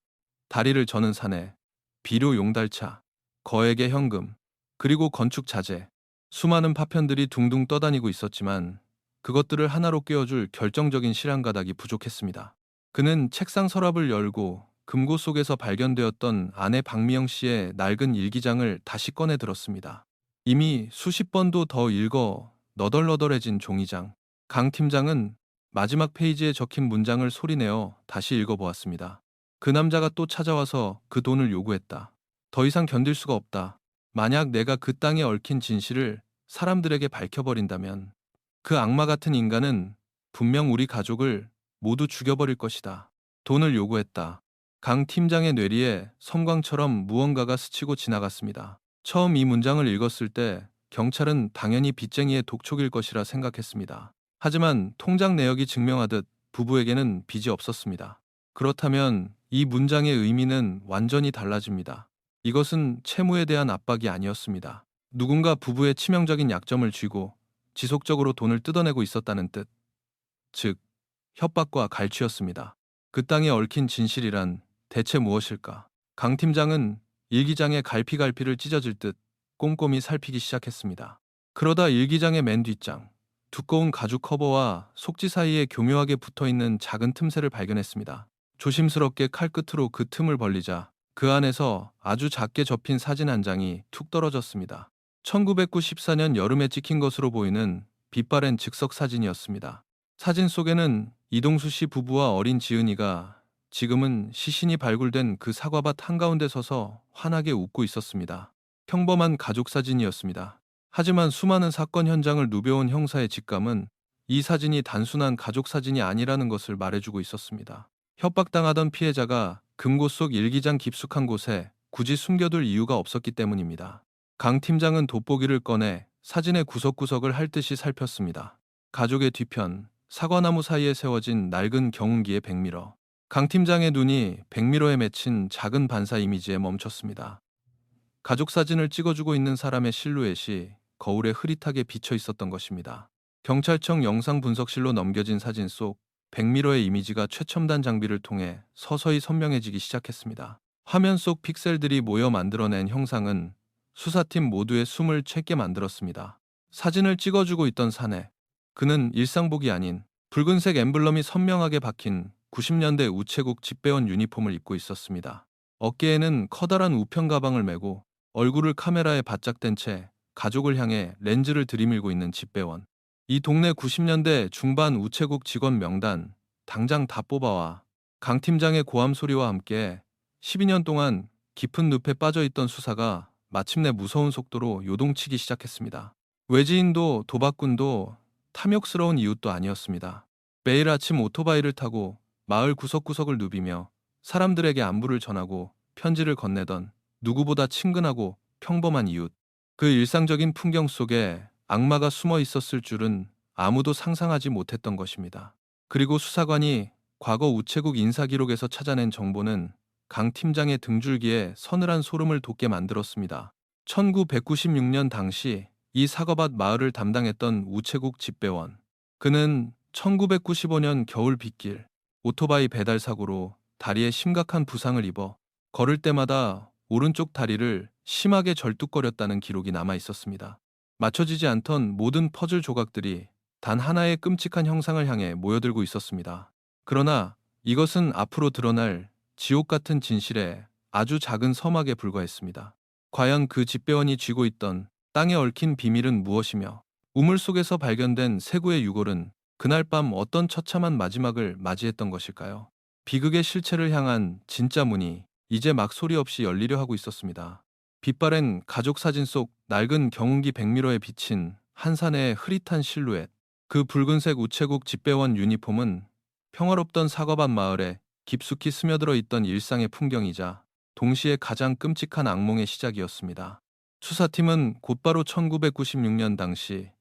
다리를 저는 사내, 비료 용달차, 거액의 현금, 그리고 건축 자재, 수많은 파편들이 둥둥 떠다니고 있었지만 그것들을 하나로 꿰어줄 결정적인 실행가닥이 부족했습니다. 그는 책상 서랍을 열고 금고 속에서 발견되었던 아내 박미영 씨의 낡은 일기장을 다시 꺼내 들었습니다. 이미 수십 번도 더 읽어 너덜너덜해진 종이장. 강 팀장은 마지막 페이지에 적힌 문장을 소리내어 다시 읽어보았습니다. 그 남자가 또 찾아와서 그 돈을 요구했다. 더 이상 견딜 수가 없다. 만약 내가 그 땅에 얽힌 진실을 사람들에게 밝혀버린다면 그 악마 같은 인간은 분명 우리 가족을 모두 죽여버릴 것이다. 돈을 요구했다. 강 팀장의 뇌리에 섬광처럼 무언가가 스치고 지나갔습니다. 처음 이 문장을 읽었을 때 경찰은 당연히 빚쟁이의 독촉일 것이라 생각했습니다. 하지만 통장 내역이 증명하듯 부부에게는 빚이 없었습니다. 그렇다면 이 문장의 의미는 완전히 달라집니다. 이것은 채무에 대한 압박이 아니었습니다. 누군가 부부의 치명적인 약점을 쥐고 지속적으로 돈을 뜯어내고 있었다는 뜻. 즉, 협박과 갈취였습니다. 그 땅에 얽힌 진실이란 대체 무엇일까? 강 팀장은 일기장의 갈피갈피를 찢어질 듯 꼼꼼히 살피기 시작했습니다. 그러다 일기장의 맨 뒷장, 두꺼운 가죽 커버와 속지 사이에 교묘하게 붙어있는 작은 틈새를 발견했습니다. 조심스럽게 칼끝으로 그 틈을 벌리자 그 안에서 아주 작게 접힌 사진 한 장이 툭 떨어졌습니다. 1994년 여름에 찍힌 것으로 보이는 빛바랜 즉석 사진이었습니다. 사진 속에는 이동수 씨 부부와 어린 지은이가 지금은 시신이 발굴된 그 사과밭 한가운데 서서 환하게 웃고 있었습니다. 평범한 가족 사진이었습니다. 하지만 수많은 사건 현장을 누벼온 형사의 직감은 이 사진이 단순한 가족 사진이 아니라는 것을 말해주고 있었습니다. 협박당하던 피해자가 금고 속 일기장 깊숙한 곳에 굳이 숨겨둘 이유가 없었기 때문입니다. 강 팀장은 돋보기를 꺼내 사진의 구석구석을 핥듯이 살폈습니다. 가족의 뒤편, 사과나무 사이에 세워진 낡은 경운기의 백미러. 강 팀장의 눈이 백미러에 맺힌 작은 반사 이미지에 멈췄습니다. 가족 사진을 찍어주고 있는 사람의 실루엣이 거울에 흐릿하게 비쳐 있었던 것입니다. 경찰청 영상분석실로 넘겨진 사진 속 백미러의 이미지가 최첨단 장비를 통해 서서히 선명해지기 시작했습니다. 화면 속 픽셀들이 모여 만들어낸 형상은 수사팀 모두의 숨을 채게 만들었습니다. 사진을 찍어주고 있던 사내, 그는 일상복이 아닌 붉은색 엠블럼이 선명하게 박힌 90년대 우체국 집배원 유니폼을 입고 있었습니다. 어깨에는 커다란 우편 가방을 메고 얼굴을 카메라에 바짝댄 채 가족을 향해 렌즈를 들이밀고 있는 집배원. 이 동네 90년대 중반 우체국 직원 명단 당장 다 뽑아와. 강 팀장의 고함 소리와 함께 12년 동안 깊은 늪에 빠져있던 수사가 마침내 무서운 속도로 요동치기 시작했습니다. 외지인도 도박꾼도 탐욕스러운 이웃도 아니었습니다. 매일 아침 오토바이를 타고 마을 구석구석을 누비며 사람들에게 안부를 전하고 편지를 건네던 누구보다 친근하고 평범한 이웃. 그 일상적인 풍경 속에 악마가 숨어 있었을 줄은 아무도 상상하지 못했던 것입니다. 그리고 수사관이 과거 우체국 인사기록에서 찾아낸 정보는 강 팀장의 등줄기에 서늘한 소름을 돋게 만들었습니다. 1996년 당시 이 사과밭 마을을 담당했던 우체국 집배원. 그는 1995년 겨울 빗길 오토바이 배달 사고로 다리에 심각한 부상을 입어 걸을 때마다 오른쪽 다리를 심하게 절뚝거렸다는 기록이 남아 있었습니다. 맞춰지지 않던 모든 퍼즐 조각들이 단 하나의 끔찍한 형상을 향해 모여들고 있었습니다. 그러나 이것은 앞으로 드러날 지옥 같은 진실의 아주 작은 서막에 불과했습니다. 과연 그 집배원이 쥐고 있던 땅에 얽힌 비밀은 무엇이며 우물 속에서 발견된 세구의 유골은 그날 밤 어떤 처참한 마지막을 맞이했던 것일까요? 비극의 실체를 향한 진짜 문이 이제 막 소리 없이 열리려 하고 있었습니다. 빛바랜 가족 사진 속 낡은 경운기 백미러에 비친 한 사내의 흐릿한 실루엣. 그 붉은색 우체국 집배원 유니폼은 평화롭던 사과밭 마을에 깊숙이 스며들어 있던 일상의 풍경이자 동시에 가장 끔찍한 악몽의 시작이었습니다. 수사팀은 곧바로 1996년 당시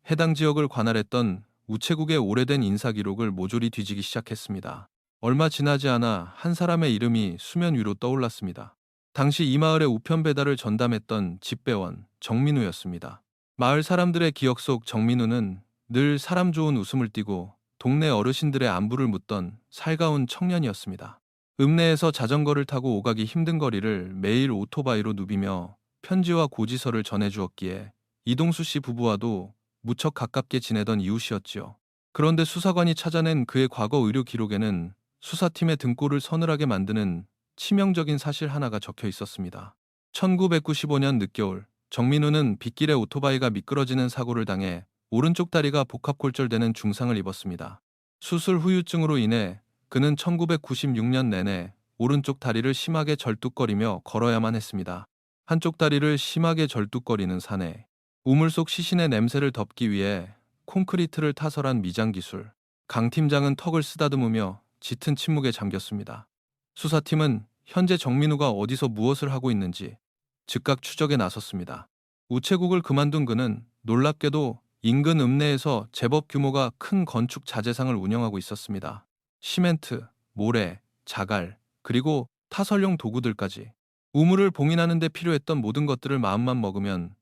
해당 지역을 관할했던 우체국의 오래된 인사 기록을 모조리 뒤지기 시작했습니다. 얼마 지나지 않아 한 사람의 이름이 수면 위로 떠올랐습니다. 당시 이 마을의 우편 배달을 전담했던 집배원 정민우였습니다. 마을 사람들의 기억 속 정민우는 늘 사람 좋은 웃음을 띠고 동네 어르신들의 안부를 묻던 살가운 청년이었습니다. 읍내에서 자전거를 타고 오가기 힘든 거리를 매일 오토바이로 누비며 편지와 고지서를 전해주었기에 이동수 씨 부부와도 무척 가깝게 지내던 이웃이었지요. 그런데 수사관이 찾아낸 그의 과거 의료 기록에는 수사팀의 등골을 서늘하게 만드는 치명적인 사실 하나가 적혀 있었습니다. 1995년 늦겨울, 정민우는 빗길에 오토바이가 미끄러지는 사고를 당해 오른쪽 다리가 복합골절되는 중상을 입었습니다. 수술 후유증으로 인해 그는 1996년 내내 오른쪽 다리를 심하게 절뚝거리며 걸어야만 했습니다. 한쪽 다리를 심하게 절뚝거리는 사내, 우물 속 시신의 냄새를 덮기 위해 콘크리트를 타설한 미장 기술. 강 팀장은 턱을 쓰다듬으며 짙은 침묵에 잠겼습니다. 수사팀은 현재 정민우가 어디서 무엇을 하고 있는지 즉각 추적에 나섰습니다. 우체국을 그만둔 그는 놀랍게도 인근 읍내에서 제법 규모가 큰 건축 자재상을 운영하고 있었습니다. 시멘트, 모래, 자갈, 그리고 타설용 도구들까지. 우물을 봉인하는 데 필요했던 모든 것들을 마음만 먹으면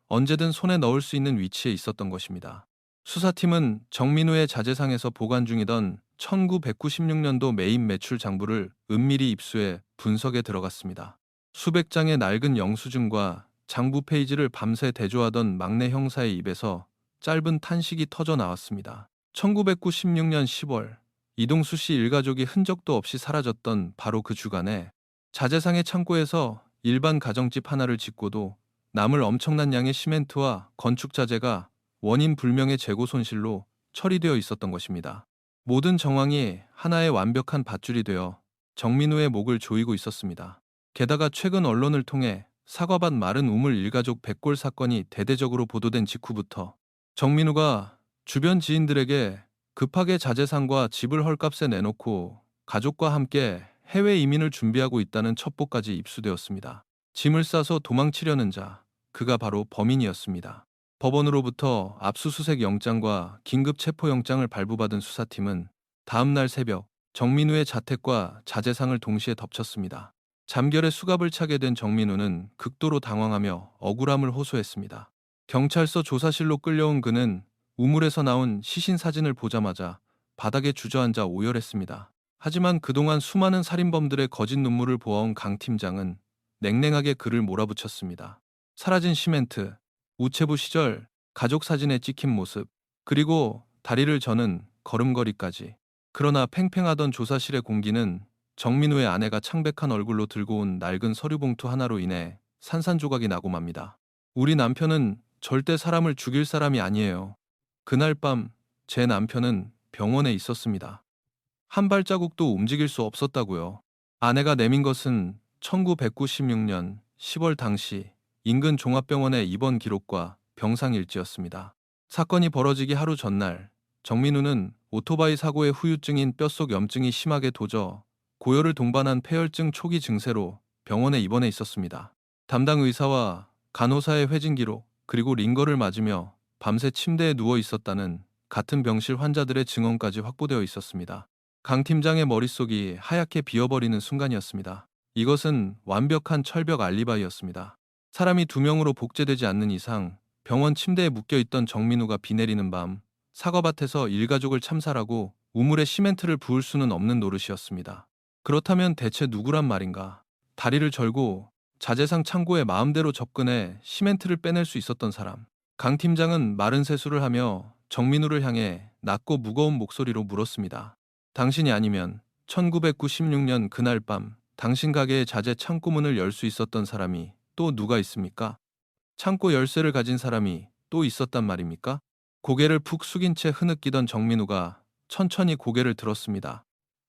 언제든 손에 넣을 수 있는 위치에 있었던 것입니다. 수사팀은 정민우의 자재상에서 보관 중이던 1996년도 매입 매출 장부를 은밀히 입수해 분석에 들어갔습니다. 수백 장의 낡은 영수증과 장부 페이지를 밤새 대조하던 막내 형사의 입에서 짧은 탄식이 터져 나왔습니다. 1996년 10월, 이동수 씨 일가족이 흔적도 없이 사라졌던 바로 그 주간에 자재상의 창고에서 일반 가정집 하나를 짓고도 남을 엄청난 양의 시멘트와 건축 자재가 원인 불명의 재고 손실로 처리되어 있었던 것입니다. 모든 정황이 하나의 완벽한 밧줄이 되어 정민우의 목을 조이고 있었습니다. 게다가 최근 언론을 통해 사과밭 마른 우물 일가족 백골 사건이 대대적으로 보도된 직후부터 정민우가 주변 지인들에게 급하게 자재상과 집을 헐값에 내놓고 가족과 함께 해외 이민을 준비하고 있다는 첩보까지 입수되었습니다. 짐을 싸서 도망치려는 자, 그가 바로 범인이었습니다. 법원으로부터 압수수색 영장과 긴급 체포영장을 발부받은 수사팀은 다음날 새벽 정민우의 자택과 자재상을 동시에 덮쳤습니다. 잠결에 수갑을 차게 된 정민우는 극도로 당황하며 억울함을 호소했습니다. 경찰서 조사실로 끌려온 그는 우물에서 나온 시신 사진을 보자마자 바닥에 주저앉아 오열했습니다. 하지만 그동안 수많은 살인범들의 거짓 눈물을 보아온 강 팀장은 냉랭하게 그를 몰아붙였습니다. 사라진 시멘트, 우체부 시절 가족 사진에 찍힌 모습, 그리고 다리를 저는 걸음걸이까지. 그러나 팽팽하던 조사실의 공기는 정민우의 아내가 창백한 얼굴로 들고 온 낡은 서류 봉투 하나로 인해 산산조각이 나고 맙니다. 우리 남편은 절대 사람을 죽일 사람이 아니에요. 그날 밤 제 남편은 병원에 있었습니다. 한 발자국도 움직일 수 없었다고요. 아내가 내민 것은 1996년 10월 당시 인근 종합병원의 입원 기록과 병상일지였습니다. 사건이 벌어지기 하루 전날 정민우는 오토바이 사고의 후유증인 뼛속 염증이 심하게 도져 고열을 동반한 폐혈증 초기 증세로 병원에 입원해 있었습니다. 담당 의사와 간호사의 회진 기록, 그리고 링거를 맞으며 밤새 침대에 누워 있었다는 같은 병실 환자들의 증언까지 확보되어 있었습니다. 강 팀장의 머릿속이 하얗게 비어버리는 순간이었습니다. 이것은 완벽한 철벽 알리바이였습니다. 사람이 두 명으로 복제되지 않는 이상 병원 침대에 묶여있던 정민우가 비 내리는 밤 사과밭에서 일가족을 참살하고 우물에 시멘트를 부을 수는 없는 노릇이었습니다. 그렇다면 대체 누구란 말인가? 다리를 절고 자재상 창고에 마음대로 접근해 시멘트를 빼낼 수 있었던 사람. 강 팀장은 마른 세수를 하며 정민우를 향해 낮고 무거운 목소리로 물었습니다. 당신이 아니면 1996년 그날 밤 당신 가게의 자재 창고문을 열 수 있었던 사람이 또 누가 있습니까? 창고 열쇠를 가진 사람이 또 있었단 말입니까? 고개를 푹 숙인 채 흐느끼던 정민우가 천천히 고개를 들었습니다.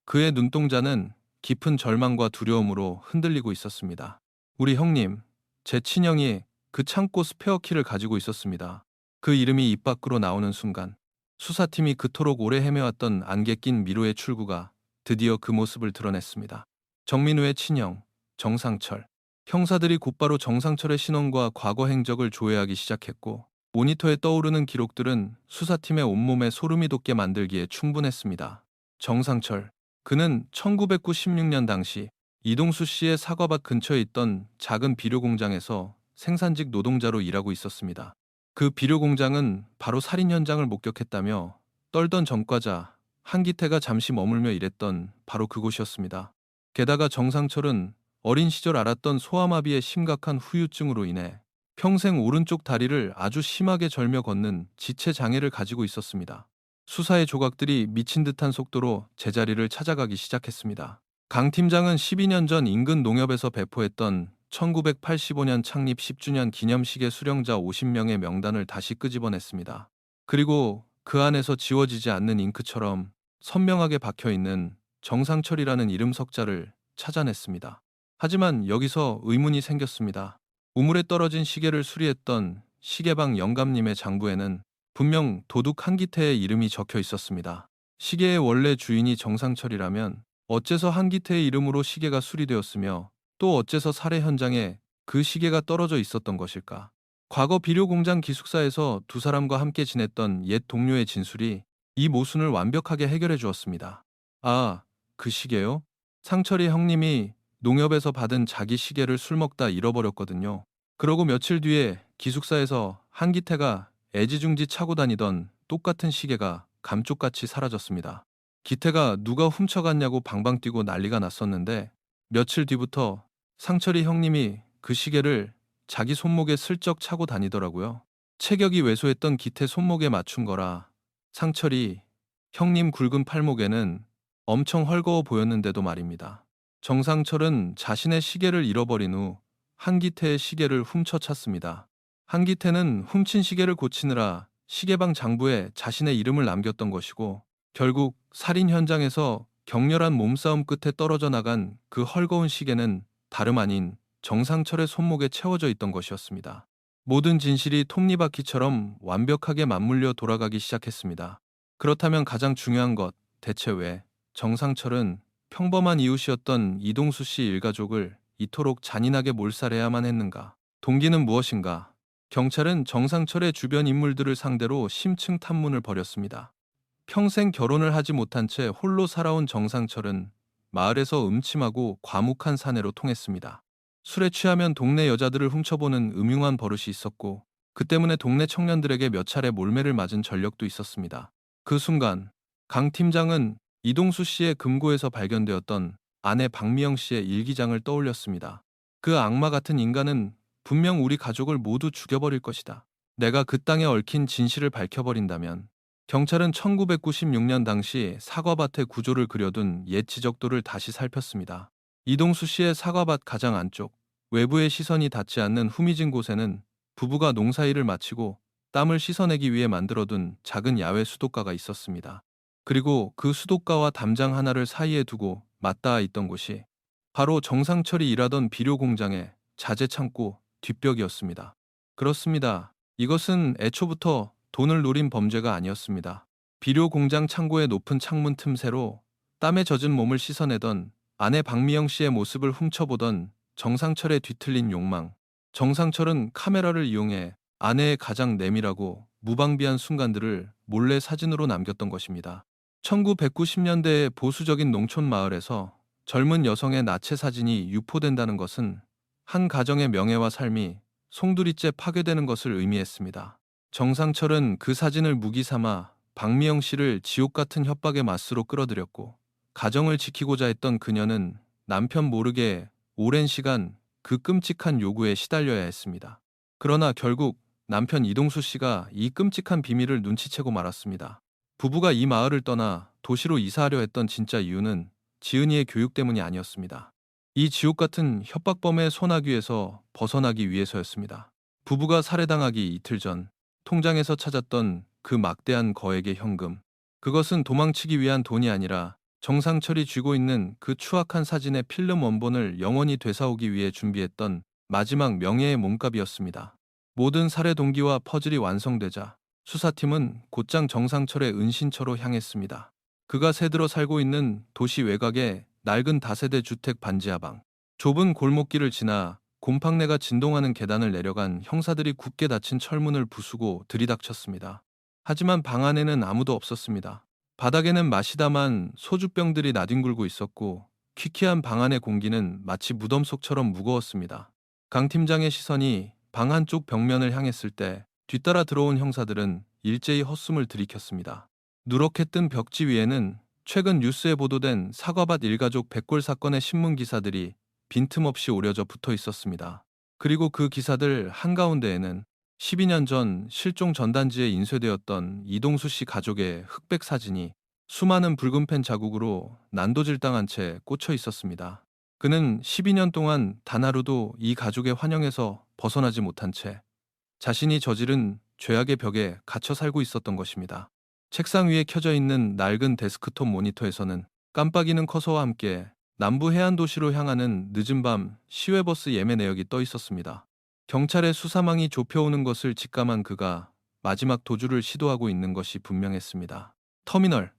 그의 눈동자는 깊은 절망과 두려움으로 흔들리고 있었습니다. 우리 형님, 제 친형이 그 창고 스페어키를 가지고 있었습니다. 그 이름이 입 밖으로 나오는 순간 수사팀이 그토록 오래 헤매왔던 안개 낀 미로의 출구가 드디어 그 모습을 드러냈습니다. 정민우의 친형, 정상철. 형사들이 곧바로 정상철의 신원과 과거 행적을 조회하기 시작했고, 모니터에 떠오르는 기록들은 수사팀의 온몸에 소름이 돋게 만들기에 충분했습니다. 정상철. 그는 1996년 당시 이동수 씨의 사과밭 근처에 있던 작은 비료 공장에서 생산직 노동자로 일하고 있었습니다. 그 비료 공장은 바로 살인 현장을 목격했다며 떨던 전과자 한기태가 잠시 머물며 일했던 바로 그곳이었습니다. 게다가 정상철은 어린 시절 앓았던 소아마비의 심각한 후유증으로 인해 평생 오른쪽 다리를 아주 심하게 절며 걷는 지체 장애를 가지고 있었습니다. 수사의 조각들이 미친 듯한 속도로 제자리를 찾아가기 시작했습니다. 강 팀장은 12년 전 인근 농협에서 배포했던 1985년 창립 10주년 기념식의 수령자 50명의 명단을 다시 끄집어냈습니다. 그리고 그 안에서 지워지지 않는 잉크처럼 선명하게 박혀있는 정상철이라는 이름 석자를 찾아냈습니다. 하지만 여기서 의문이 생겼습니다. 우물에 떨어진 시계를 수리했던 시계방 영감님의 장부에는 분명 도둑 한기태의 이름이 적혀 있었습니다. 시계의 원래 주인이 정상철이라면 어째서 한기태의 이름으로 시계가 수리되었으며 또 어째서 살해 현장에 그 시계가 떨어져 있었던 것일까? 과거 비료 공장 기숙사에서 두 사람과 함께 지냈던 옛 동료의 진술이 이 모순을 완벽하게 해결해 주었습니다. 아, 그 시계요? 상철이 형님이 농협에서 받은 자기 시계를 술 먹다 잃어버렸거든요. 그러고 며칠 뒤에 기숙사에서 한기태가 애지중지 차고 다니던 똑같은 시계가 감쪽같이 사라졌습니다. 기태가 누가 훔쳐갔냐고 방방 뛰고 난리가 났었는데 며칠 뒤부터 상철이 형님이 그 시계를 자기 손목에 슬쩍 차고 다니더라고요. 체격이 왜소했던 기태 손목에 맞춘 거라 상철이 형님 굵은 팔목에는 엄청 헐거워 보였는데도 말입니다. 정상철은 자신의 시계를 잃어버린 후 한기태의 시계를 훔쳐 찼습니다. 한기태는 훔친 시계를 고치느라 시계방 장부에 자신의 이름을 남겼던 것이고 결국 살인 현장에서 격렬한 몸싸움 끝에 떨어져 나간 그 헐거운 시계는 다름 아닌 정상철의 손목에 채워져 있던 것이었습니다. 모든 진실이 톱니바퀴처럼 완벽하게 맞물려 돌아가기 시작했습니다. 그렇다면 가장 중요한 것, 대체 왜 정상철은 평범한 이웃이었던 이동수 씨 일가족을 이토록 잔인하게 몰살해야만 했는가? 동기는 무엇인가? 경찰은 정상철의 주변 인물들을 상대로 심층 탐문을 벌였습니다. 평생 결혼을 하지 못한 채 홀로 살아온 정상철은 마을에서 음침하고 과묵한 사내로 통했습니다. 술에 취하면 동네 여자들을 훔쳐보는 음흉한 버릇이 있었고 그 때문에 동네 청년들에게 몇 차례 몰매를 맞은 전력도 있었습니다. 그 순간 강 팀장은 이동수 씨의 금고에서 발견되었던 아내 박미영 씨의 일기장을 떠올렸습니다. 그 악마 같은 인간은 분명 우리 가족을 모두 죽여버릴 것이다. 내가 그 땅에 얽힌 진실을 밝혀버린다면 경찰은 1996년 당시 사과밭의 구조를 그려둔 옛 지적도를 다시 살폈습니다. 이동수 씨의 사과밭 가장 안쪽, 외부의 시선이 닿지 않는 후미진 곳에는 부부가 농사일을 마치고 땀을 씻어내기 위해 만들어둔 작은 야외 수도가가 있었습니다. 그리고 그 수도가와 담장 하나를 사이에 두고 맞닿아 있던 곳이 바로 정상철이 일하던 비료 공장의 자재 창고 뒷벽이었습니다. 그렇습니다. 이것은 애초부터 돈을 노린 범죄가 아니었습니다. 비료 공장 창고의 높은 창문 틈새로 땀에 젖은 몸을 씻어내던 아내 박미영 씨의 모습을 훔쳐보던 정상철의 뒤틀린 욕망. 정상철은 카메라를 이용해 아내의 가장 내밀하고 무방비한 순간들을 몰래 사진으로 남겼던 것입니다. 1990년대의 보수적인 농촌 마을에서 젊은 여성의 나체 사진이 유포된다는 것은 한 가정의 명예와 삶이 송두리째 파괴되는 것을 의미했습니다. 정상철은 그 사진을 무기 삼아 박미영 씨를 지옥 같은 협박의 마스로 끌어들였고 가정을 지키고자 했던 그녀는 남편 모르게 오랜 시간 그 끔찍한 요구에 시달려야 했습니다. 그러나 결국 남편 이동수 씨가 이 끔찍한 비밀을 눈치채고 말았습니다. 부부가 이 마을을 떠나 도시로 이사하려 했던 진짜 이유는 지은이의 교육 때문이 아니었습니다. 이 지옥 같은 협박범의 소나귀에서 벗어나기 위해서였습니다. 부부가 살해당하기 이틀 전 통장에서 찾았던 그 막대한 거액의 현금. 그것은 도망치기 위한 돈이 아니라 정상철이 쥐고 있는 그 추악한 사진의 필름 원본을 영원히 되사오기 위해 준비했던 마지막 명예의 몸값이었습니다. 모든 살해 동기와 퍼즐이 완성되자 수사팀은 곧장 정상철의 은신처로 향했습니다. 그가 새들어 살고 있는 도시 외곽의 낡은 다세대 주택 반지하방. 좁은 골목길을 지나 곰팡내가 진동하는 계단을 내려간 형사들이 굳게 닫힌 철문을 부수고 들이닥쳤습니다. 하지만 방 안에는 아무도 없었습니다. 바닥에는 마시다만 소주병들이 나뒹굴고 있었고 퀴퀴한 방 안의 공기는 마치 무덤 속처럼 무거웠습니다. 강 팀장의 시선이 방 한쪽 벽면을 향했을 때 뒤따라 들어온 형사들은 일제히 헛숨을 들이켰습니다. 누렇게 뜬 벽지 위에는 최근 뉴스에 보도된 사과밭 일가족 백골 사건의 신문 기사들이 빈틈없이 오려져 붙어 있었습니다. 그리고 그 기사들 한가운데에는 12년 전 실종 전단지에 인쇄되었던 이동수 씨 가족의 흑백 사진이 수많은 붉은 펜 자국으로 난도질당한 채 꽂혀 있었습니다. 그는 12년 동안 단 하루도 이 가족의 환영에서 벗어나지 못한 채 자신이 저지른 죄악의 벽에 갇혀 살고 있었던 것입니다. 책상 위에 켜져 있는 낡은 데스크톱 모니터에서는 깜빡이는 커서와 함께 남부 해안 도시로 향하는 늦은 밤 시외버스 예매 내역이 떠 있었습니다. 경찰의 수사망이 좁혀오는 것을 직감한 그가 마지막 도주를 시도하고 있는 것이 분명했습니다. 터미널,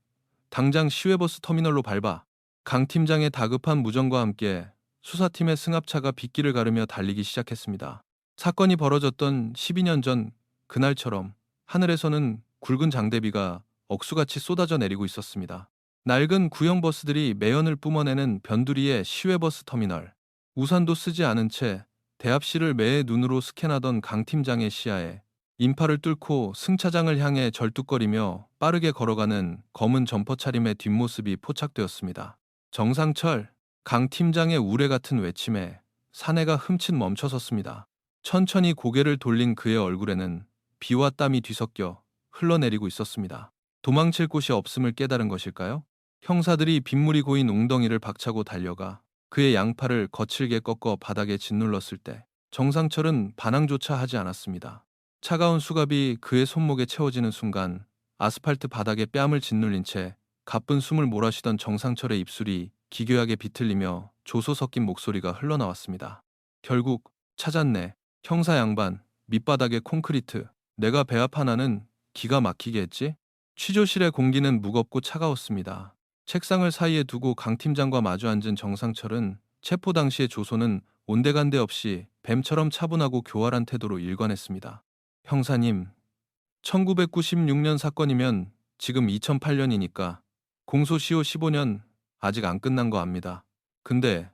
당장 시외버스 터미널로 밟아. 강 팀장의 다급한 무전과 함께 수사팀의 승합차가 빗길을 가르며 달리기 시작했습니다. 사건이 벌어졌던 12년 전 그날처럼 하늘에서는 굵은 장대비가 억수같이 쏟아져 내리고 있었습니다. 낡은 구형 버스들이 매연을 뿜어내는 변두리의 시외버스 터미널. 우산도 쓰지 않은 채 대합실을 매의 눈으로 스캔하던 강 팀장의 시야에 인파를 뚫고 승차장을 향해 절뚝거리며 빠르게 걸어가는 검은 점퍼 차림의 뒷모습이 포착되었습니다. 정상철, 강 팀장의 우레 같은 외침에 사내가 흠칫 멈춰섰습니다. 천천히 고개를 돌린 그의 얼굴에는 비와 땀이 뒤섞여 흘러내리고 있었습니다. 도망칠 곳이 없음을 깨달은 것일까요? 형사들이 빗물이 고인 웅덩이를 박차고 달려가 그의 양팔을 거칠게 꺾어 바닥에 짓눌렀을 때 정상철은 반항조차 하지 않았습니다. 차가운 수갑이 그의 손목에 채워지는 순간 아스팔트 바닥에 뺨을 짓눌린 채 가쁜 숨을 몰아쉬던 정상철의 입술이 기괴하게 비틀리며 조소 섞인 목소리가 흘러나왔습니다. 결국 찾았네. 형사 양반, 밑바닥에 콘크리트. 내가 배합 하나는 기가 막히게 했지? 취조실의 공기는 무겁고 차가웠습니다. 책상을 사이에 두고 강 팀장과 마주 앉은 정상철은 체포 당시의 조소는 온데간데 없이 뱀처럼 차분하고 교활한 태도로 일관했습니다. 형사님, 1996년 사건이면 지금 2008년이니까 공소시효 15년 아직 안 끝난 거 압니다. 근데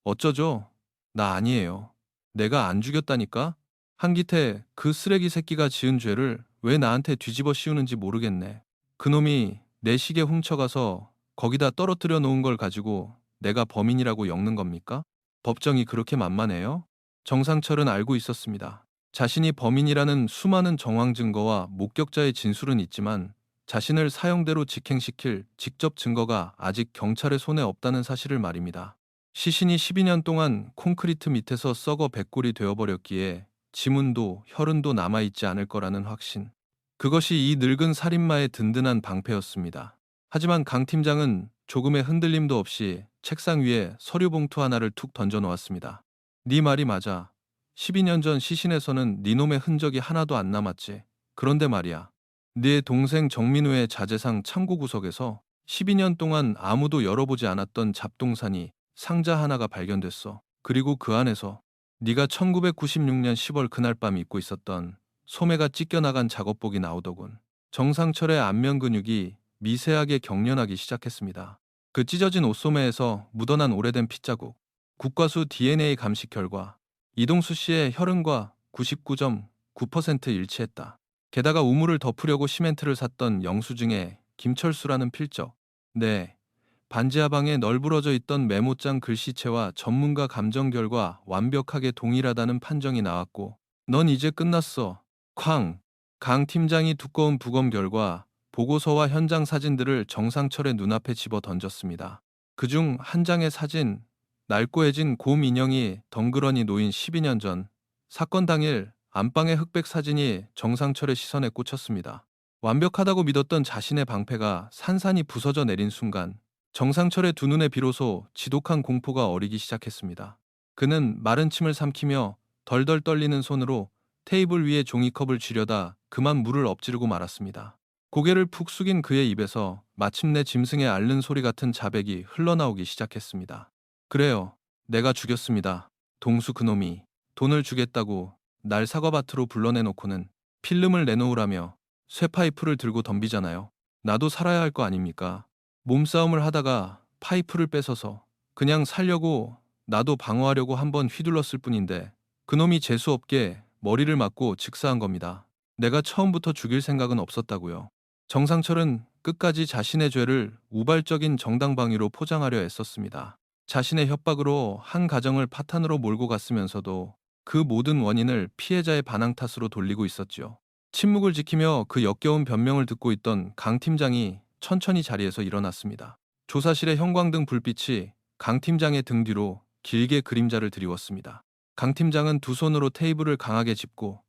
어쩌죠? 나 아니에요. 내가 안 죽였다니까? 한기태 그 쓰레기 새끼가 지은 죄를 왜 나한테 뒤집어 씌우는지 모르겠네. 그놈이 내 시계 훔쳐가서 거기다 떨어뜨려 놓은 걸 가지고 내가 범인이라고 엮는 겁니까? 법정이 그렇게 만만해요? 정상철은 알고 있었습니다. 자신이 범인이라는 수많은 정황 증거와 목격자의 진술은 있지만 자신을 사형대로 직행시킬 직접 증거가 아직 경찰의 손에 없다는 사실을 말입니다. 시신이 12년 동안 콘크리트 밑에서 썩어 백골이 되어버렸기에 지문도 혈흔도 남아있지 않을 거라는 확신. 그것이 이 늙은 살인마의 든든한 방패였습니다. 하지만 강 팀장은 조금의 흔들림도 없이 책상 위에 서류 봉투 하나를 툭 던져 놓았습니다. 네 말이 맞아. 12년 전 시신에서는 네 놈의 흔적이 하나도 안 남았지. 그런데 말이야. 네 동생 정민우의 자재상 창고 구석에서 12년 동안 아무도 열어보지 않았던 잡동사니 상자 하나가 발견됐어. 그리고 그 안에서 네가 1996년 10월 그날 밤 입고 있었던 소매가 찢겨나간 작업복이 나오더군. 정상철의 안면 근육이 미세하게 경련하기 시작했습니다. 그 찢어진 옷소매에서 묻어난 오래된 핏자국, 국과수 DNA 감식 결과 이동수 씨의 혈흔과 99.9% 일치했다. 게다가 우물을 덮으려고 시멘트를 샀던 영수증에 김철수라는 필적, 네, 반지하방에 널브러져 있던 메모장 글씨체와 전문가 감정 결과 완벽하게 동일하다는 판정이 나왔고 넌 이제 끝났어. 쾅! 강 팀장이 두꺼운 부검 결과 보고서와 현장 사진들을 정상철의 눈앞에 집어 던졌습니다. 그중 한 장의 사진, 낡고해진 곰 인형이 덩그러니 놓인 12년 전 사건 당일 안방의 흑백 사진이 정상철의 시선에 꽂혔습니다. 완벽하다고 믿었던 자신의 방패가 산산이 부서져 내린 순간 정상철의 두 눈에 비로소 지독한 공포가 어리기 시작했습니다. 그는 마른 침을 삼키며 덜덜 떨리는 손으로 테이블 위에 종이컵을 쥐려다 그만 물을 엎지르고 말았습니다. 고개를 푹 숙인 그의 입에서 마침내 짐승의 앓는 소리 같은 자백이 흘러나오기 시작했습니다. 그래요. 내가 죽였습니다. 동수 그놈이 돈을 주겠다고 날 사과밭으로 불러내놓고는 필름을 내놓으라며 쇠파이프를 들고 덤비잖아요. 나도 살아야 할 거 아닙니까? 몸싸움을 하다가 파이프를 뺏어서 그냥 살려고 나도 방어하려고 한번 휘둘렀을 뿐인데 그놈이 재수없게 머리를 맞고 즉사한 겁니다. 내가 처음부터 죽일 생각은 없었다고요. 정상철은 끝까지 자신의 죄를 우발적인 정당방위로 포장하려 애썼습니다. 자신의 협박으로 한 가정을 파탄으로 몰고 갔으면서도 그 모든 원인을 피해자의 반항 탓으로 돌리고 있었지요. 침묵을 지키며 그 역겨운 변명을 듣고 있던 강 팀장이 천천히 자리에서 일어났습니다. 조사실의 형광등 불빛이 강 팀장의 등 뒤로 길게 그림자를 드리웠습니다. 강 팀장은 두 손으로 테이블을 강하게 짚고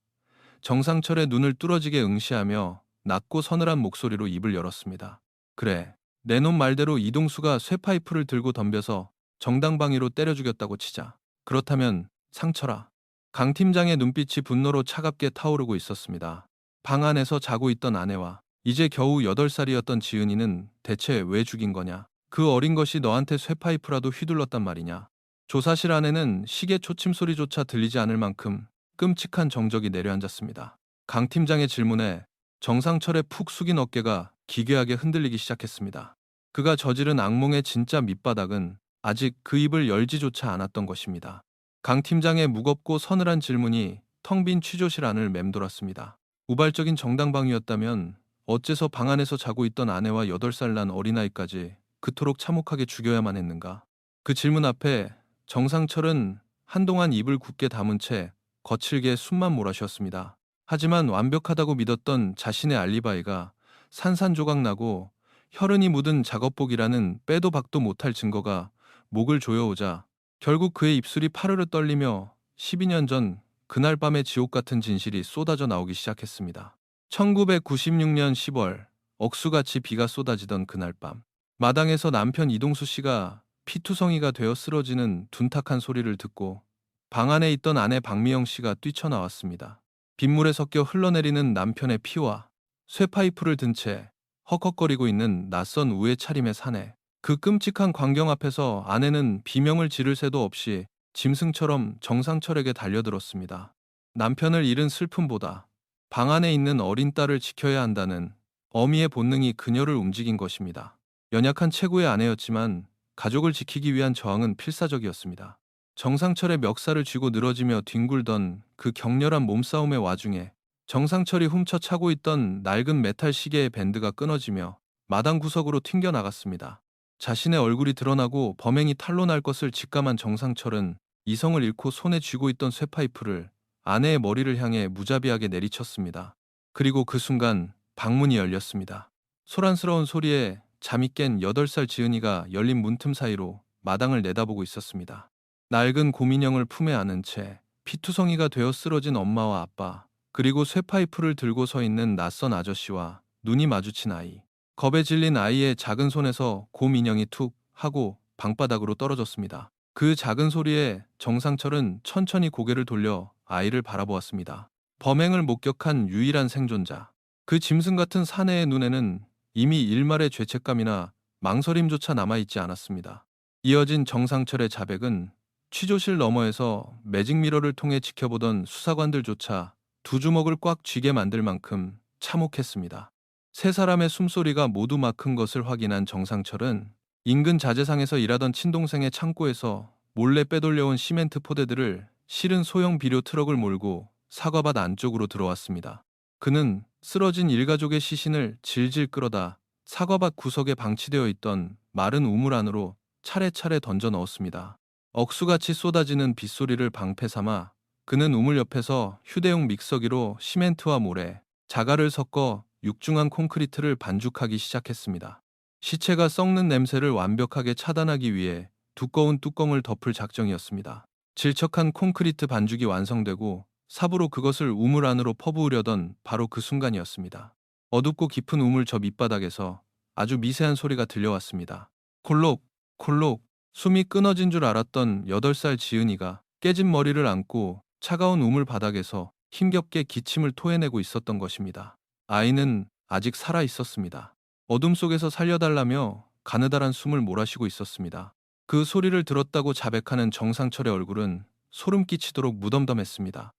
정상철의 눈을 뚫어지게 응시하며 낮고 서늘한 목소리로 입을 열었습니다. 그래, 내 놈 말대로 이동수가 쇠파이프를 들고 덤벼서 정당방위로 때려 죽였다고 치자. 그렇다면 상철아. 강 팀장의 눈빛이 분노로 차갑게 타오르고 있었습니다. 방 안에서 자고 있던 아내와 이제 겨우 8살이었던 지은이는 대체 왜 죽인 거냐? 그 어린 것이 너한테 쇠파이프라도 휘둘렀단 말이냐? 조사실 안에는 시계 초침 소리조차 들리지 않을 만큼 끔찍한 정적이 내려앉았습니다. 강 팀장의 질문에 정상철의 푹 숙인 어깨가 기괴하게 흔들리기 시작했습니다. 그가 저지른 악몽의 진짜 밑바닥은 아직 그 입을 열지조차 않았던 것입니다. 강 팀장의 무겁고 서늘한 질문이 텅 빈 취조실 안을 맴돌았습니다. 우발적인 정당방위였다면 어째서 방 안에서 자고 있던 아내와 8살 난 어린아이까지 그토록 참혹하게 죽여야만 했는가? 그 질문 앞에 정상철은 한동안 입을 굳게 다문 채 거칠게 숨만 몰아쉬었습니다. 하지만 완벽하다고 믿었던 자신의 알리바이가 산산조각나고 혈흔이 묻은 작업복이라는 빼도 박도 못할 증거가 목을 조여오자 결국 그의 입술이 파르르 떨리며 12년 전 그날 밤의 지옥 같은 진실이 쏟아져 나오기 시작했습니다. 1996년 10월 억수같이 비가 쏟아지던 그날 밤 마당에서 남편 이동수 씨가 피투성이가 되어 쓰러지는 둔탁한 소리를 듣고 방 안에 있던 아내 박미영 씨가 뛰쳐나왔습니다. 빗물에 섞여 흘러내리는 남편의 피와 쇠파이프를 든 채 헉헉거리고 있는 낯선 우회 차림의 사내. 그 끔찍한 광경 앞에서 아내는 비명을 지를 새도 없이 짐승처럼 정상철에게 달려들었습니다. 남편을 잃은 슬픔보다 방 안에 있는 어린 딸을 지켜야 한다는 어미의 본능이 그녀를 움직인 것입니다. 연약한 최고의 아내였지만 가족을 지키기 위한 저항은 필사적이었습니다. 정상철의 멱살을 쥐고 늘어지며 뒹굴던 그 격렬한 몸싸움의 와중에 정상철이 훔쳐 차고 있던 낡은 메탈 시계의 밴드가 끊어지며 마당 구석으로 튕겨나갔습니다. 자신의 얼굴이 드러나고 범행이 탄로날 것을 직감한 정상철은 이성을 잃고 손에 쥐고 있던 쇠파이프를 아내의 머리를 향해 무자비하게 내리쳤습니다. 그리고 그 순간 방문이 열렸습니다. 소란스러운 소리에 잠이 깬 8살 지은이가 열린 문틈 사이로 마당을 내다보고 있었습니다. 낡은 곰인형을 품에 안은 채 피투성이가 되어 쓰러진 엄마와 아빠, 그리고 쇠파이프를 들고 서 있는 낯선 아저씨와 눈이 마주친 아이. 겁에 질린 아이의 작은 손에서 곰인형이 툭 하고 방바닥으로 떨어졌습니다. 그 작은 소리에 정상철은 천천히 고개를 돌려 아이를 바라보았습니다. 범행을 목격한 유일한 생존자. 그 짐승 같은 사내의 눈에는 이미 일말의 죄책감이나 망설임조차 남아있지 않았습니다. 이어진 정상철의 자백은 취조실 너머에서 매직미러를 통해 지켜보던 수사관들조차 두 주먹을 꽉 쥐게 만들 만큼 참혹했습니다. 세 사람의 숨소리가 모두 막힌 것을 확인한 정상철은 인근 자재상에서 일하던 친동생의 창고에서 몰래 빼돌려온 시멘트 포대들을 실은 소형 비료 트럭을 몰고 사과밭 안쪽으로 들어왔습니다. 그는 쓰러진 일가족의 시신을 질질 끌어다 사과밭 구석에 방치되어 있던 마른 우물 안으로 차례차례 던져 넣었습니다. 억수같이 쏟아지는 빗소리를 방패 삼아 그는 우물 옆에서 휴대용 믹서기로 시멘트와 모래, 자갈을 섞어 육중한 콘크리트를 반죽하기 시작했습니다. 시체가 썩는 냄새를 완벽하게 차단하기 위해 두꺼운 뚜껑을 덮을 작정이었습니다. 질척한 콘크리트 반죽이 완성되고 삽으로 그것을 우물 안으로 퍼부으려던 바로 그 순간이었습니다. 어둡고 깊은 우물 저 밑바닥에서 아주 미세한 소리가 들려왔습니다. 콜록, 콜록. 숨이 끊어진 줄 알았던 8살 지은이가 깨진 머리를 안고 차가운 우물 바닥에서 힘겹게 기침을 토해내고 있었던 것입니다. 아이는 아직 살아 있었습니다. 어둠 속에서 살려달라며 가느다란 숨을 몰아쉬고 있었습니다. 그 소리를 들었다고 자백하는 정상철의 얼굴은 소름 끼치도록 무덤덤했습니다.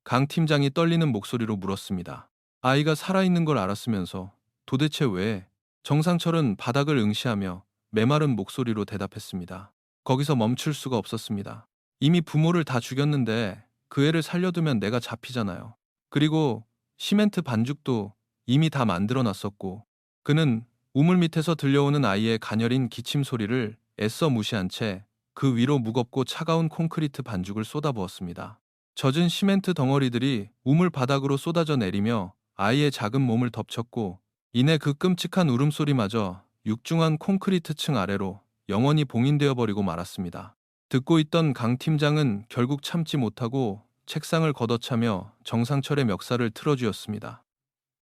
강 팀장이 떨리는 목소리로 물었습니다. 아이가 살아있는 걸 알았으면서 도대체 왜? 정상철은 바닥을 응시하며 메마른 목소리로 대답했습니다. 거기서 멈출 수가 없었습니다. 이미 부모를 다 죽였는데 그 애를 살려두면 내가 잡히잖아요. 그리고 시멘트 반죽도 이미 다 만들어 놨었고. 그는 우물 밑에서 들려오는 아이의 가녀린 기침 소리를 애써 무시한 채 그 위로 무겁고 차가운 콘크리트 반죽을 쏟아부었습니다. 젖은 시멘트 덩어리들이 우물 바닥으로 쏟아져 내리며 아이의 작은 몸을 덮쳤고, 이내 그 끔찍한 울음소리마저 육중한 콘크리트 층 아래로 영원히 봉인되어 버리고 말았습니다. 듣고 있던 강 팀장은 결국 참지 못하고 책상을 걷어차며 정상철의 멱살을 틀어쥐었습니다.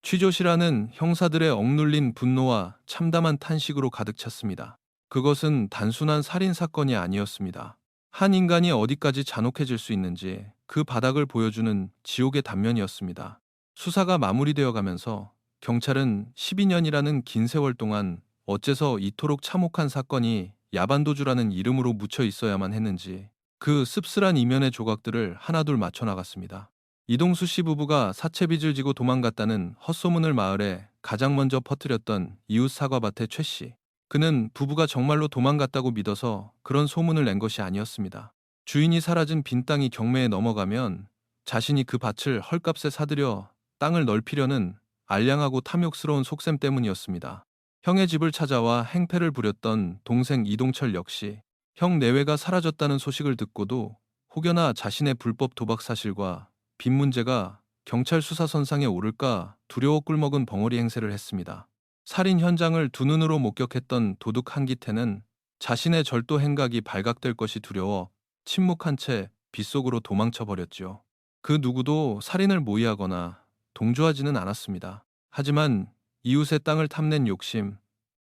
취조실안은 형사들의 억눌린 분노와 참담한 탄식으로 가득 찼습니다. 그것은 단순한 살인 사건이 아니었습니다. 한 인간이 어디까지 잔혹해질 수 있는지 그 바닥을 보여주는 지옥의 단면이었습니다. 수사가 마무리되어 가면서 경찰은 12년이라는 긴 세월 동안 어째서 이토록 참혹한 사건이 야반도주라는 이름으로 묻혀 있어야만 했는지 그 씁쓸한 이면의 조각들을 하나둘 맞춰 나갔습니다. 이동수 씨 부부가 사채빚을 지고 도망갔다는 헛소문을 마을에 가장 먼저 퍼뜨렸던 이웃 사과밭의 최 씨. 그는 부부가 정말로 도망갔다고 믿어서 그런 소문을 낸 것이 아니었습니다. 주인이 사라진 빈 땅이 경매에 넘어가면 자신이 그 밭을 헐값에 사들여 땅을 넓히려는 알량하고 탐욕스러운 속셈 때문이었습니다. 형의 집을 찾아와 행패를 부렸던 동생 이동철 역시 형 내외가 사라졌다는 소식을 듣고도 혹여나 자신의 불법 도박 사실과 빚 문제가 경찰 수사선상에 오를까 두려워 꿀먹은 벙어리 행세를 했습니다. 살인 현장을 두 눈으로 목격했던 도둑 한기태는 자신의 절도 행각이 발각될 것이 두려워 침묵한 채 빗속으로 도망쳐 버렸죠. 그 누구도 살인을 모의하거나 동조하지는 않았습니다. 하지만 이웃의 땅을 탐낸 욕심,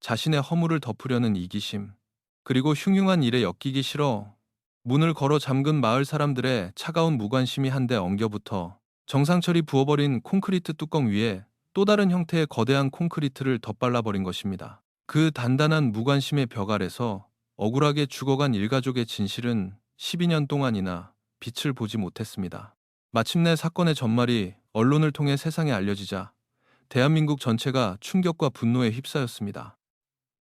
자신의 허물을 덮으려는 이기심, 그리고 흉흉한 일에 엮이기 싫어 문을 걸어 잠근 마을 사람들의 차가운 무관심이 한데 엉겨붙어 정상철이 부어버린 콘크리트 뚜껑 위에 또 다른 형태의 거대한 콘크리트를 덧발라버린 것입니다. 그 단단한 무관심의 벽 아래서 억울하게 죽어간 일가족의 진실은 12년 동안이나 빛을 보지 못했습니다. 마침내 사건의 전말이 언론을 통해 세상에 알려지자 대한민국 전체가 충격과 분노에 휩싸였습니다.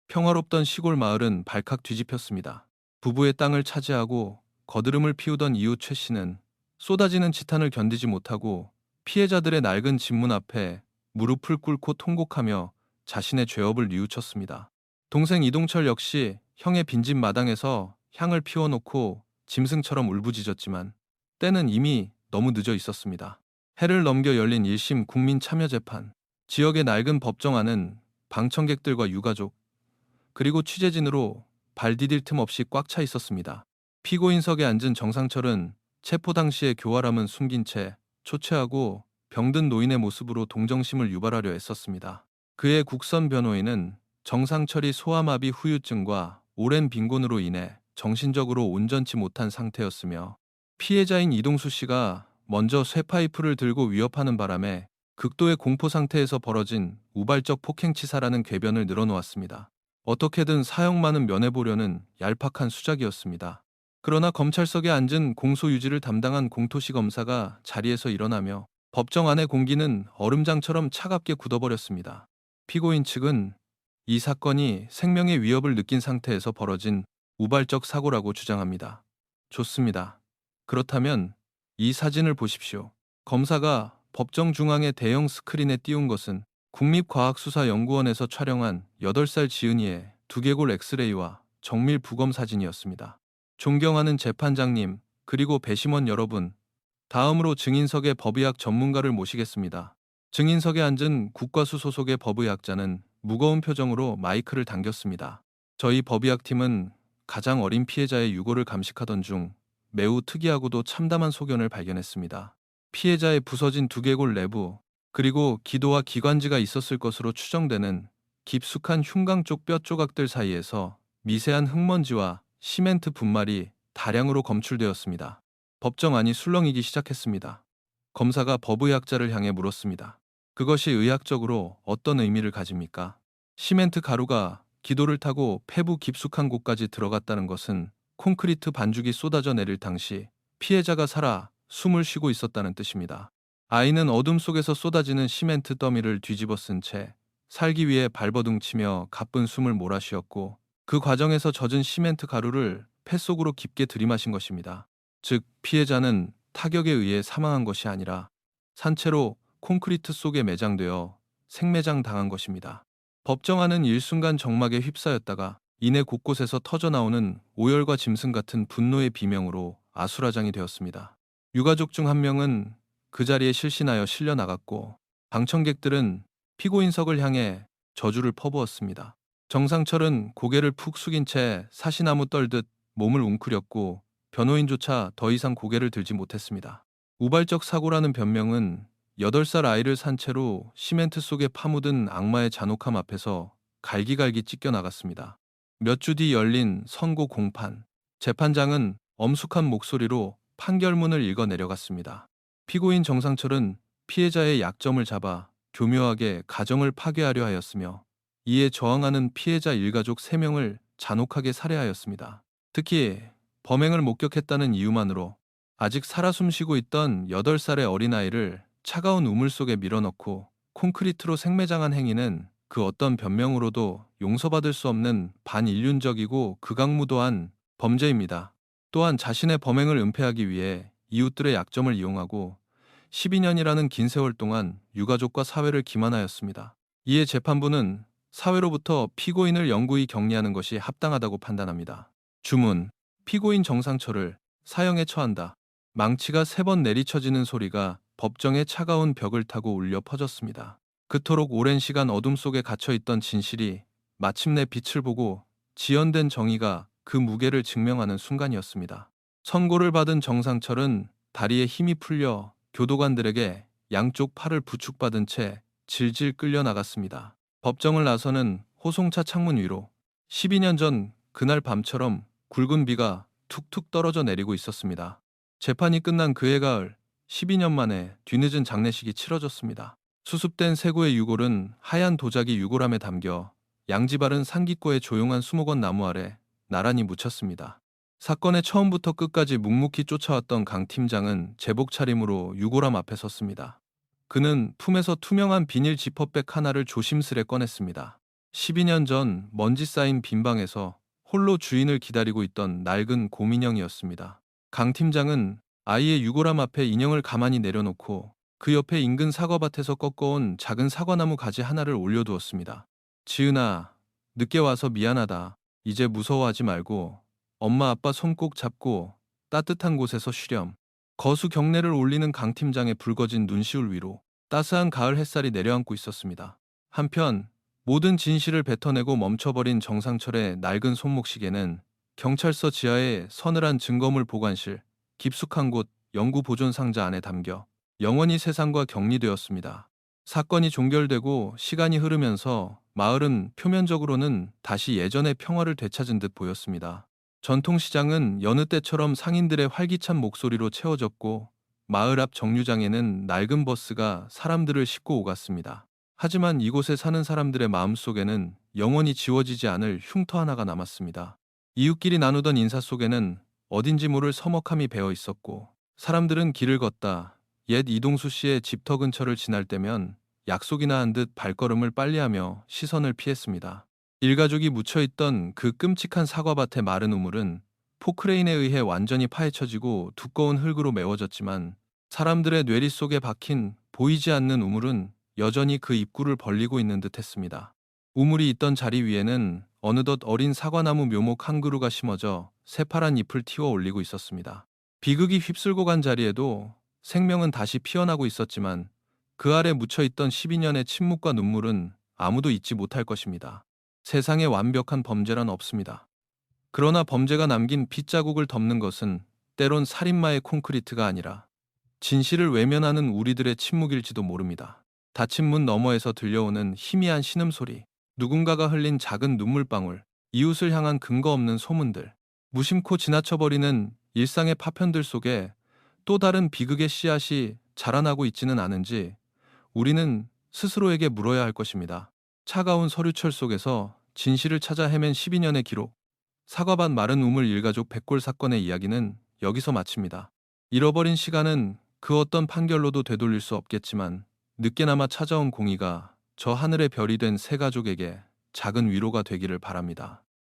평화롭던 시골 마을은 발칵 뒤집혔습니다. 부부의 땅을 차지하고 거드름을 피우던 이웃 최 씨는 쏟아지는 지탄을 견디지 못하고 피해자들의 낡은 집문 앞에 무릎을 꿇고 통곡하며 자신의 죄업을 뉘우쳤습니다. 동생 이동철 역시 형의 빈집 마당에서 향을 피워놓고 짐승처럼 울부짖었지만 때는 이미 너무 늦어 있었습니다. 해를 넘겨 열린 1심 국민참여재판. 지역의 낡은 법정안은 방청객들과 유가족, 그리고 취재진으로 발 디딜 틈 없이 꽉 차 있었습니다. 피고인석에 앉은 정상철은 체포 당시의 교활함은 숨긴 채 초췌하고 병든 노인의 모습으로 동정심을 유발하려 애썼습니다. 그의 국선 변호인은 정상철이 소아마비 후유증과 오랜 빈곤으로 인해 정신적으로 온전치 못한 상태였으며, 피해자인 이동수 씨가 먼저 쇠파이프를 들고 위협하는 바람에 극도의 공포 상태에서 벌어진 우발적 폭행치사라는 궤변을 늘어놓았습니다. 어떻게든 사형만은 면해보려는 얄팍한 수작이었습니다. 그러나 검찰석에 앉은 공소유지를 담당한 공토시 검사가 자리에서 일어나며 법정 안의 공기는 얼음장처럼 차갑게 굳어버렸습니다. 피고인 측은 이 사건이 생명의 위협을 느낀 상태에서 벌어진 우발적 사고라고 주장합니다. 좋습니다. 그렇다면 이 사진을 보십시오. 검사가 법정 중앙의 대형 스크린에 띄운 것은 국립과학수사연구원에서 촬영한 8살 지은이의 두개골 엑스레이와 정밀 부검 사진이었습니다. 존경하는 재판장님, 그리고 배심원 여러분, 다음으로 증인석의 법의학 전문가를 모시겠습니다. 증인석에 앉은 국과수 소속의 법의학자는 무거운 표정으로 마이크를 당겼습니다. 저희 법의학팀은 가장 어린 피해자의 유골을 감식하던 중 매우 특이하고도 참담한 소견을 발견했습니다. 피해자의 부서진 두개골 내부, 그리고 기도와 기관지가 있었을 것으로 추정되는 깊숙한 흉곽 쪽 뼈 조각들 사이에서 미세한 흙먼지와 시멘트 분말이 다량으로 검출되었습니다. 법정안이 술렁이기 시작했습니다. 검사가 법의학자를 향해 물었습니다. 그것이 의학적으로 어떤 의미를 가집니까? 시멘트 가루가 기도를 타고 폐부 깊숙한 곳까지 들어갔다는 것은 콘크리트 반죽이 쏟아져 내릴 당시 피해자가 살아 숨을 쉬고 있었다는 뜻입니다. 아이는 어둠 속에서 쏟아지는 시멘트 더미를 뒤집어 쓴 채 살기 위해 발버둥치며 가쁜 숨을 몰아쉬었고, 그 과정에서 젖은 시멘트 가루를 폐 속으로 깊게 들이마신 것입니다. 즉, 피해자는 타격에 의해 사망한 것이 아니라 산채로 콘크리트 속에 매장되어 생매장 당한 것입니다. 법정안은 일순간 정막에 휩싸였다가 이내 곳곳에서 터져나오는 오열과 짐승 같은 분노의 비명으로 아수라장이 되었습니다. 유가족 중 한 명은 그 자리에 실신하여 실려 나갔고, 방청객들은 피고인석을 향해 저주를 퍼부었습니다. 정상철은 고개를 푹 숙인 채 사시나무 떨듯 몸을 웅크렸고, 변호인조차 더 이상 고개를 들지 못했습니다. 우발적 사고라는 변명은 8살 아이를 산 채로 시멘트 속에 파묻은 악마의 잔혹함 앞에서 갈기갈기 찢겨나갔습니다. 몇 주 뒤 열린 선고 공판. 재판장은 엄숙한 목소리로 판결문을 읽어 내려갔습니다. 피고인 정상철은 피해자의 약점을 잡아 교묘하게 가정을 파괴하려 하였으며, 이에 저항하는 피해자 일가족 3명을 잔혹하게 살해하였습니다. 특히 범행을 목격했다는 이유만으로 아직 살아 숨쉬고 있던 8살의 어린아이를 차가운 우물 속에 밀어넣고 콘크리트로 생매장한 행위는 그 어떤 변명으로도 용서받을 수 없는 반인륜적이고 극악무도한 범죄입니다. 또한 자신의 범행을 은폐하기 위해 이웃들의 약점을 이용하고 12년이라는 긴 세월 동안 유가족과 사회를 기만하였습니다. 이에 재판부는 사회로부터 피고인을 영구히 격리하는 것이 합당하다고 판단합니다. 주문. 피고인 정상철을 사형에 처한다. 망치가 3번 내리쳐지는 소리가 법정의 차가운 벽을 타고 울려 퍼졌습니다. 그토록 오랜 시간 어둠 속에 갇혀있던 진실이 마침내 빛을 보고 지연된 정의가 그 무게를 증명하는 순간이었습니다. 선고를 받은 정상철은 다리에 힘이 풀려 교도관들에게 양쪽 팔을 부축받은 채 질질 끌려 나갔습니다. 법정을 나서는 호송차 창문 위로 12년 전 그날 밤처럼 굵은 비가 툭툭 떨어져 내리고 있었습니다. 재판이 끝난 그해 가을, 12년 만에 뒤늦은 장례식이 치러졌습니다. 수습된 쇠고의 유골은 하얀 도자기 유골함에 담겨 양지바른 산기과의 조용한 수목원 나무 아래 나란히 묻혔습니다. 사건의 처음부터 끝까지 묵묵히 쫓아왔던 강 팀장은 제복 차림으로 유골함 앞에 섰습니다. 그는 품에서 투명한 비닐 지퍼백 하나를 조심스레 꺼냈습니다. 12년 전 먼지 쌓인 빈 방에서 홀로 주인을 기다리고 있던 낡은 곰인형이었습니다. 강 팀장은 아이의 유골함 앞에 인형을 가만히 내려놓고 그 옆에 인근 사과밭에서 꺾어온 작은 사과나무 가지 하나를 올려두었습니다. 지은아, 늦게 와서 미안하다. 이제 무서워하지 말고 엄마 아빠 손 꼭 잡고 따뜻한 곳에서 쉬렴. 거수 경례를 올리는 강 팀장의 붉어진 눈시울 위로 따스한 가을 햇살이 내려앉고 있었습니다. 한편 모든 진실을 뱉어내고 멈춰버린 정상철의 낡은 손목시계는 경찰서 지하의 서늘한 증거물 보관실 깊숙한 곳 영구 보존 상자 안에 담겨 영원히 세상과 격리되었습니다. 사건이 종결되고 시간이 흐르면서 마을은 표면적으로는 다시 예전의 평화를 되찾은 듯 보였습니다. 전통시장은 여느 때처럼 상인들의 활기찬 목소리로 채워졌고, 마을 앞 정류장에는 낡은 버스가 사람들을 싣고 오갔습니다. 하지만 이곳에 사는 사람들의 마음속에는 영원히 지워지지 않을 흉터 하나가 남았습니다. 이웃끼리 나누던 인사 속에는 어딘지 모를 서먹함이 배어 있었고, 사람들은 길을 걷다 옛 이동수 씨의 집터 근처를 지날 때면 약속이나 한 듯 발걸음을 빨리하며 시선을 피했습니다. 일가족이 묻혀있던 그 끔찍한 사과밭의 마른 우물은 포크레인에 의해 완전히 파헤쳐지고 두꺼운 흙으로 메워졌지만, 사람들의 뇌리 속에 박힌 보이지 않는 우물은 여전히 그 입구를 벌리고 있는 듯 했습니다. 우물이 있던 자리 위에는 어느덧 어린 사과나무 묘목 한 그루가 심어져 새파란 잎을 틔워 올리고 있었습니다. 비극이 휩쓸고 간 자리에도 생명은 다시 피어나고 있었지만, 그 아래 묻혀있던 12년의 침묵과 눈물은 아무도 잊지 못할 것입니다. 세상에 완벽한 범죄란 없습니다. 그러나 범죄가 남긴 핏자국을 덮는 것은 때론 살인마의 콘크리트가 아니라 진실을 외면하는 우리들의 침묵일지도 모릅니다. 닫힌 문 너머에서 들려오는 희미한 신음소리, 누군가가 흘린 작은 눈물방울, 이웃을 향한 근거 없는 소문들, 무심코 지나쳐버리는 일상의 파편들 속에 또 다른 비극의 씨앗이 자라나고 있지는 않은지 우리는 스스로에게 물어야 할 것입니다. 차가운 서류철 속에서 진실을 찾아 헤맨 12년의 기록. 사과반 마른 우물 일가족 백골 사건의 이야기는 여기서 마칩니다. 잃어버린 시간은 그 어떤 판결로도 되돌릴 수 없겠지만 늦게나마 찾아온 공의가 저 하늘의 별이 된 세 가족에게 작은 위로가 되기를 바랍니다.